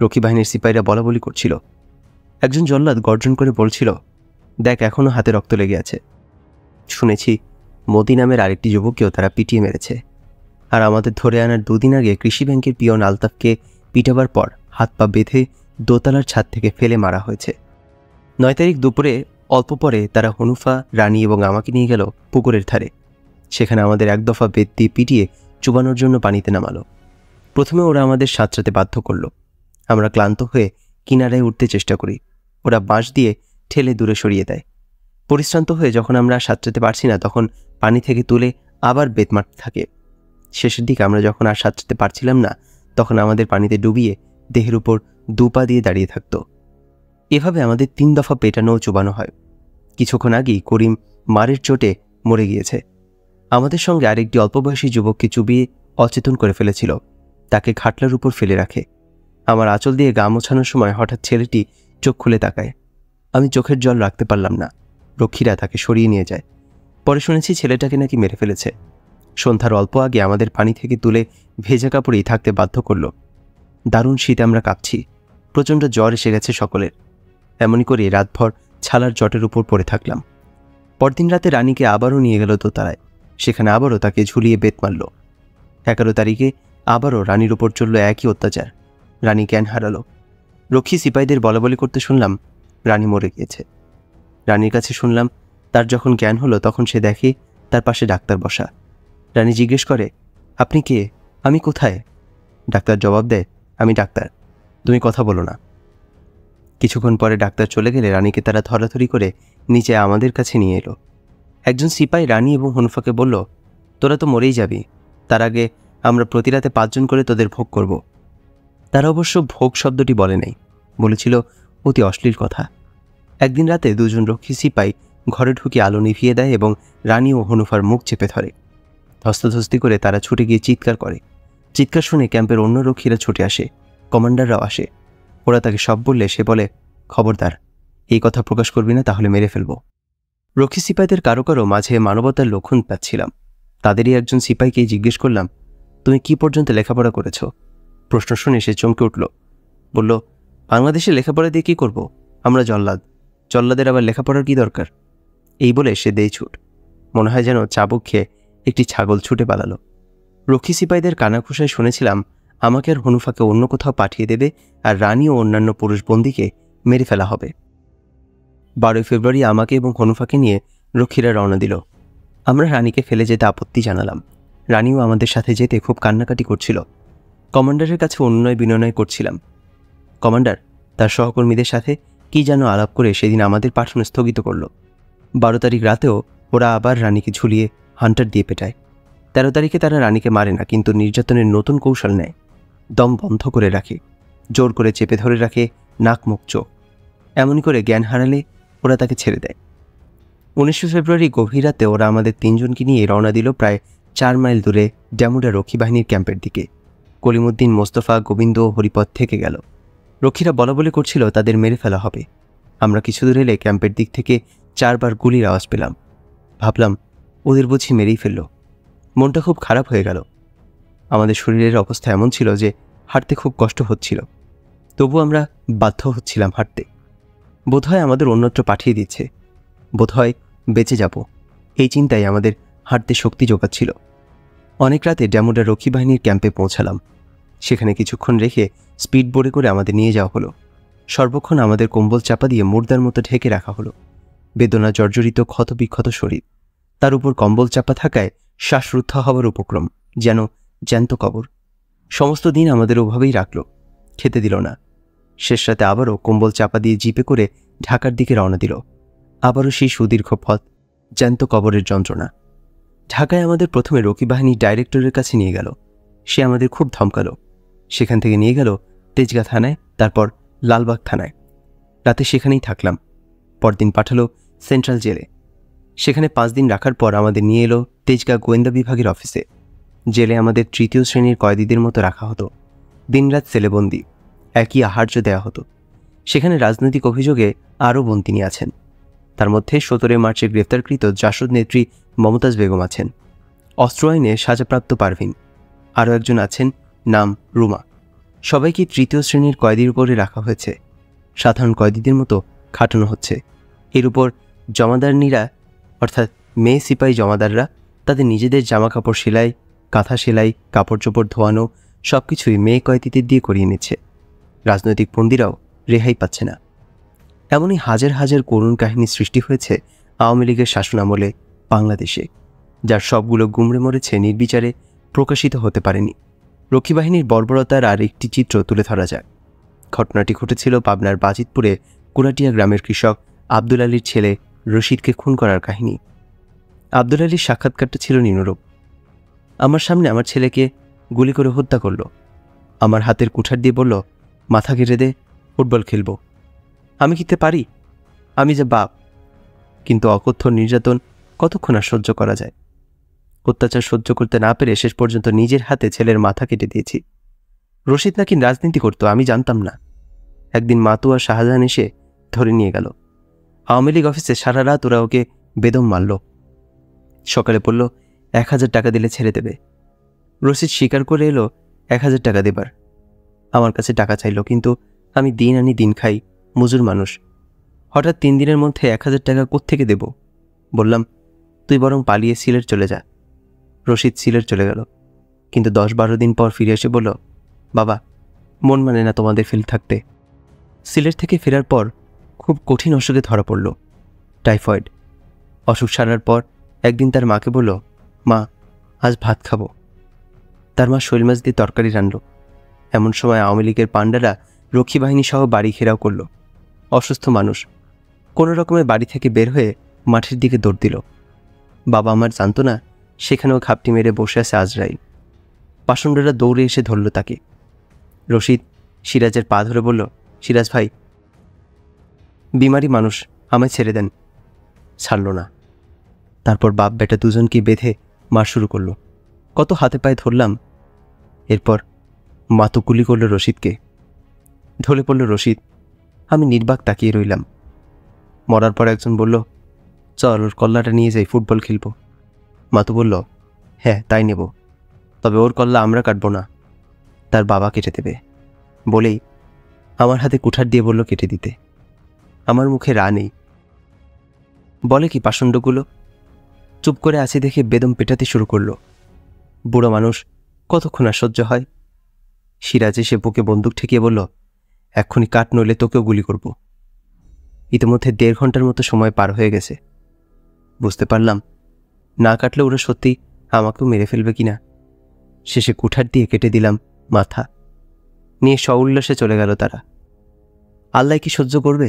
রক্ষী বাহিনীর সিপাহীরা বলাবলি করছিল। একজন জল্লাদ গর্জন করে বলছিল, দেখ এখনো হাতে রক্ত লেগে আছে। শুনেছি মতি নামের আরেকটি যুবককেও তারা পিটিয়ে মেরেছে। আর আমাদের ধরে আনার 2 দিন আগে কৃষি ব্যাংকের পিয়ন আলতাফকে পিটাবার পর হাত পা বেঁধে দোতলার ছাদ থেকে ফেলে মারা হয়েছে। 9 তারিখ দুপুরে অল্প পরে তারা হনুফা, রানী এবং আমাকে নিয়ে গেল পুকুরের ধারে। সেখানে আমাদের এক দফা বেত দিয়ে পিটিয়ে চুবানোর জন্য পানিতে নামালো। প্রথমে ওরা আমাদের সাঁতরাতে বাধ্য করল। আমরা ক্লান্ত হয়ে কিনারায় উঠতে চেষ্টা করি। ওরা বাঁশ দিয়ে ঠেলে দূরে সরিয়ে দেয়। পরিশ্রান্ত হয়ে যখন আমরা সাঁতরাতে পারছি না তখন পানি থেকে তুলে আবার বেত মারতে থাকে। শেষের দিকে আমরা যখন আর সাঁতরাতে পারছিলাম না তখন আমাদের পানিতে ডুবিয়ে দেহের উপর 2 পা দিয়ে দাঁড়িয়ে থাকত। এভাবে আমাদের 3 দফা পেটানো ও চুবানো হয়। কিছুক্ষণ আগেই করিম মারের চোটে মরে গিয়েছে। আমাদের সঙ্গে আরেকটি অল্পবয়সী যুবককে চুবিয়ে অচেতন করে ফেলেছিল। তাকে খাটলার উপর ফেলে রাখে। আমার আঁচল দিয়ে গা মোছানোর সময় হঠাৎ ছেলেটি চোখ খুলে তাকায়। আমি চোখের জল রাখতে পারলাম না। রক্ষীরা তাকে সরিয়ে নিয়ে যায়। পরে শুনেছি ছেলেটাকে নাকি মেরে ফেলেছে। সন্ধ্যার অল্প আগে আমাদের পানি থেকে তুলে ভেজা কাপড়েই থাকতে বাধ্য করল। দারুণ শীতে আমরা কাঁপছি। প্রচণ্ড জ্বর এসে গেছে সকলের। এমনই করে রাতভর ছালার জটের উপর পড়ে থাকলাম। পরদিন রাতে রানীকে আবারও নিয়ে গেল দোতলায়। সেখানে আবারও তাকে ঝুলিয়ে বেত মারল। 11 তারিখে আবারও রানীর উপর চলল একই অত্যাচার। রানী জ্ঞান হারালো। রক্ষী সিপাহীদের বলাবলি করতে শুনলাম রানী মরে গিয়েছে। রানীর কাছে শুনলাম তার যখন জ্ঞান হলো তখন সে দেখে তার পাশে ডাক্তার বসা। রানী জিজ্ঞেস করে, আপনি কে? আমি কোথায়? ডাক্তার জবাব দেয়, আমি ডাক্তার, তুমি কথা বলো না। কিছুক্ষণ পরে ডাক্তার চলে গেলে রানীকে তারা ধরাধরি করে নিচে আমাদের কাছে নিয়ে এলো। একজন সিপাহী রানী এবং হনুফাকে বলল, তোরা তো মরেই যাবি, তার আগে আমরা প্রতি রাতে 5 জন করে তোদের ভোগ করব। তারা অবশ্য ভোগ শব্দটি বলে নাই, বলেছিল অতি অশ্লীল কথা। একদিন রাতে 2 জন রক্ষী সিপাহী ঘরে ঢুকে আলো নিভিয়ে দেয় এবং রানী ও হনুফার মুখ চেপে ধরে। ধস্তাধস্তি করে তারা ছুটে গিয়ে চিৎকার করে। চিৎকার শুনে ক্যাম্পের অন্য রক্ষীরা ছুটে আসে, কমান্ডাররাও আসে। ওরা তাকে সব বললে সে বলে, খবরদার, এই কথা প্রকাশ করবি না, তাহলে মেরে ফেলব। রক্ষী সিপাহীদের কারো কারো মাঝে মানবতার লক্ষণ পাচ্ছিলাম। তাদেরই একজন সিপাহীকে জিজ্ঞেস করলাম, তুমি কি পর্যন্ত লেখাপড়া করেছ? প্রশ্ন শুনে সে চমকে উঠল। বলল, বাংলাদেশে লেখাপড়া দিয়ে কি করব? আমরা জল্লাদ, জল্লাদের আবার লেখাপড়ার কি দরকার? এই বলে সে দেয় ছুট। মনে হয় যেন চাবুক খেয়ে একটি ছাগল ছুটে পালালো। রক্ষী সিপাহীদের কানাঘুষায় শুনেছিলাম আমাকে আর হনুফাকে অন্য কোথাও পাঠিয়ে দেবে আর রানী ও অন্যান্য পুরুষ বন্দীকে মেরে ফেলা হবে। 12 ফেব্রুয়ারি আমাকে এবং হনুফাকে নিয়ে রক্ষীরা রওনা দিল। আমরা রানীকে ফেলে যেতে আপত্তি জানালাম। রানীও আমাদের সাথে যেতে খুব কান্নাকাটি করছিল। কমান্ডারের কাছে অনুনয় বিনয় করছিলাম। কমান্ডার তার সহকর্মীদের সাথে কি যেন আলাপ করে সেদিন আমাদের পাঠানো স্থগিত করল। 12 তারিখ রাতেও ওরা আবার রানীকে ঝুলিয়ে হান্টার দিয়ে পেটায়। 13 তারিখে তারা রানীকে মারে না, কিন্তু নির্যাতনের নতুন কৌশল নেয়। দম বন্ধ করে রাখে, জোর করে চেপে ধরে রাখে নাক মুখ চোখ। এমনই করে জ্ঞান হারালে ওরা তাকে ছেড়ে দেয়। 19 ফেব্রুয়ারি গভীর রাতে ওরা আমাদের 3 জনকে নিয়ে রওনা দিল প্রায় 4 মাইল দূরে ড্যামুডা রক্ষী বাহিনীর ক্যাম্পের দিকে। কলিমুদ্দিন, মোস্তফা, গোবিন্দ ও হরিপদ থেকে গেল। রক্ষীরা বলাবলি করছিল তাদের মেরে ফেলা হবে। আমরা কিছু দূর এলে ক্যাম্পের দিক থেকে 4 বার গুলির আওয়াজ পেলাম। ভাবলাম ওদের বুঝি মেরেই ফেলল। মনটা খুব খারাপ হয়ে গেল। আমাদের শরীরের অবস্থা এমন ছিল যে হাঁটতে খুব কষ্ট হচ্ছিল। তবু আমরা বাধ্য হচ্ছিলাম হাঁটতে। বোধহয় আমাদের অন্যত্র পাঠিয়ে দিচ্ছে, বোধহয় বেঁচে যাব, এই চিন্তায় আমাদের হাঁটতে শক্তি জোগাচ্ছিল। অনেক রাতে ড্যামুডা রক্ষী বাহিনীর ক্যাম্পে পৌঁছালাম। সেখানে কিছুক্ষণ রেখে স্পিড বোটে করে আমাদের নিয়ে যাওয়া হলো। সর্বক্ষণ আমাদের কম্বল চাপা দিয়ে মুর্দার মতো ঢেকে রাখা হলো। বেদনা জর্জরিত ক্ষতবিক্ষত শরীর, তার উপর কম্বল চাপা থাকায় শ্বাসরুদ্ধ হওয়ার উপক্রম, যেন জ্যান্ত কবর। সমস্ত দিন আমাদের ওভাবেই রাখল, খেতে দিল না। শেষ রাতে আবারও কম্বল চাপা দিয়ে জিপে করে ঢাকার দিকে রওনা দিল। আবারও সেই সুদীর্ঘ পথ, জ্যান্ত কবরের যন্ত্রণা। ঢাকায় আমাদের প্রথমে রক্ষী বাহিনীর ডাইরেক্টরের কাছে নিয়ে গেল। সে আমাদের খুব ধমকালো। সেখান থেকে নিয়ে গেল তেজগাঁ থানায়, তারপর লালবাগ থানায়। রাতে সেখানেই থাকলাম। পরদিন পাঠালো সেন্ট্রাল জেলে। সেখানে 5 দিন রাখার পর আমাদের নিয়ে এলো তেজগাঁ গোয়েন্দা বিভাগের অফিসে। জেলে আমাদের তৃতীয় শ্রেণীর কয়েদিদের মতো রাখা হতো। দিনরাত সেলেবন্দি, একই আহার্য দেওয়া হতো। সেখানে রাজনৈতিক অভিযোগে আরও বন্দিনী আছেন। তার মধ্যে 17 মার্চে গ্রেফতারকৃত জাসদ নেত্রী মমতাজ বেগম আছেন। অস্ত্র আইনে সাজাপ্রাপ্ত পারভিন, আরও একজন আছেন, নাম রুমা। সবাইকে তৃতীয় শ্রেণীর কয়েদির উপরে রাখা হয়েছে। সাধারণ কয়েদিদের মতো খাটানো হচ্ছে। এর উপর জমাদারনীরা, অর্থাৎ মেয়ে সিপাহী জমাদাররা, তাদের নিজেদের জামা কাপড় সেলাই, কাঁথা সেলাই, কাপড় চোপড় ধোয়ানো সব কিছুই মেয়ে কয়েদিদের দিয়ে করিয়ে নিচ্ছে। রাজনৈতিক বন্দীরাও রেহাই পাচ্ছে না। এমনই হাজার হাজার করুণ কাহিনী সৃষ্টি হয়েছে আওয়ামী লীগের শাসনামলে বাংলাদেশে, যার সবগুলো গুমড়ে মরেছে নির্বিচারে, প্রকাশিত হতে পারেনি। রক্ষী বাহিনীর বর্বরতার আর একটি চিত্র তুলে ধরা যায়। ঘটনাটি ঘটেছিল পাবনার বাজিতপুরে কুরাটিয়া গ্রামের কৃষক আব্দুল আলীর ছেলে রশিদকে খুন করার কাহিনী। আব্দুল আলীর সাক্ষাৎকারটা ছিল নিম্নরূপ: আমার সামনে আমার ছেলেকে গুলি করে হত্যা করল। আমার হাতের কুঠার দিয়ে বলল, মাথা কেটে দে, ফুটবল খেলব। আমি কিতে পারি? আমি যে বাপ। কিন্তু অকথ্য নির্যাতন কতক্ষণ আর সহ্য করা যায়? অত্যাচার সহ্য করতে না পেরে শেষ পর্যন্ত নিজের হাতে ছেলের মাথা কেটে দিয়েছি। রশিদ নাকি রাজনীতি করতো, আমি জানতাম না। একদিন মাতু আর শাহজাহান এসে ধরে নিয়ে গেল। আওয়ামী লীগ অফিসে সারা রাত ওরা ওকে বেদম মারল। সকালে বলল 1000 টাকা দিলে ছেড়ে দেবে। রশিদ স্বীকার করে এলো 1000 টাকা দেবার। আমার কাছে টাকা চাইল, কিন্তু আমি দিন আনি দিন খাই, মজুর মানুষ। হঠাৎ 3 দিনের মধ্যে 1000 টাকা কোত্থেকে দেব? বললাম, তুই বরং পালিয়ে সিলেট চলে যা। রশিদ সিলেট চলে গেল, কিন্তু 10-12 দিন পর ফিরে এসে বলল, বাবা, মন মানে না তোমাদের ফেলে থাকতে। সিলেট থেকে ফেরার পর খুব কঠিন অসুখে ধরা পড়ল, টাইফয়েড। অসুখ সারার পর একদিন তার মাকে বলল, মা, আজ ভাত খাবো। তার মা শৈল মাছ দিয়ে তরকারি রানল। এমন সময় আওয়ামী লীগের পান্ডারা রক্ষী বাহিনী সহ বাড়ি ঘেরাও করল। অসুস্থ মানুষ কোনো রকমে বাড়ি থেকে বের হয়ে মাঠের দিকে দৌড় দিল। বাবা আমার জানতো না সেখানেও ঘাপটি মেরে বসে আছে আজরাইল। পাষণ্ডরা দৌড়ে এসে ধরল তাকে। রশিদ সিরাজের পা ধরে বলল, সিরাজ ভাই, বিমারি মানুষ, আমায় ছেড়ে দেন। ছাড়ল না। তারপর বাপ বেটা দুজনকে বেঁধে মার শুরু করলো। কত হাতে পায়ে ধরলাম। এরপর মাতু গুলি করল রশিদকে। ঢলে পড়ল রশিদ। আমি নির্বাক তাকিয়ে রইলাম। মরার পর একজন বলল, চল ওর কল্লাটা নিয়ে যাই, ফুটবল খেলব। মাতু বলল, হ্যাঁ তাই নেব, তবে ওর কল্লা আমরা কাটব না, তার বাবা কেটে দেবে। বলেই আমার হাতে কুঠার দিয়ে বলল কেটে দিতে। আমার মুখে রা নেই। বলে কি পাষণ্ডগুলো? চুপ করে আছি দেখে বেদম পেটাতে শুরু করলো। বুড়ো মানুষ, কতক্ষণ আর সহ্য হয়? সিরাজ এসে বুকে বন্দুক ঠেকিয়ে বলল, এক্ষুনি কাট, নইলে তোকেও গুলি করব। ইতিমধ্যে 1.5 ঘন্টার মতো সময় পার হয়ে গেছে। বুঝতে পারলাম না কাটলে ওরা সত্যি আমাকেও মেরে ফেলবে কিনা। শেষে কুঠার দিয়ে কেটে দিলাম মাথা। নিয়ে সউল্লাসে চলে গেল তারা। আল্লাহ কি সহ্য করবে?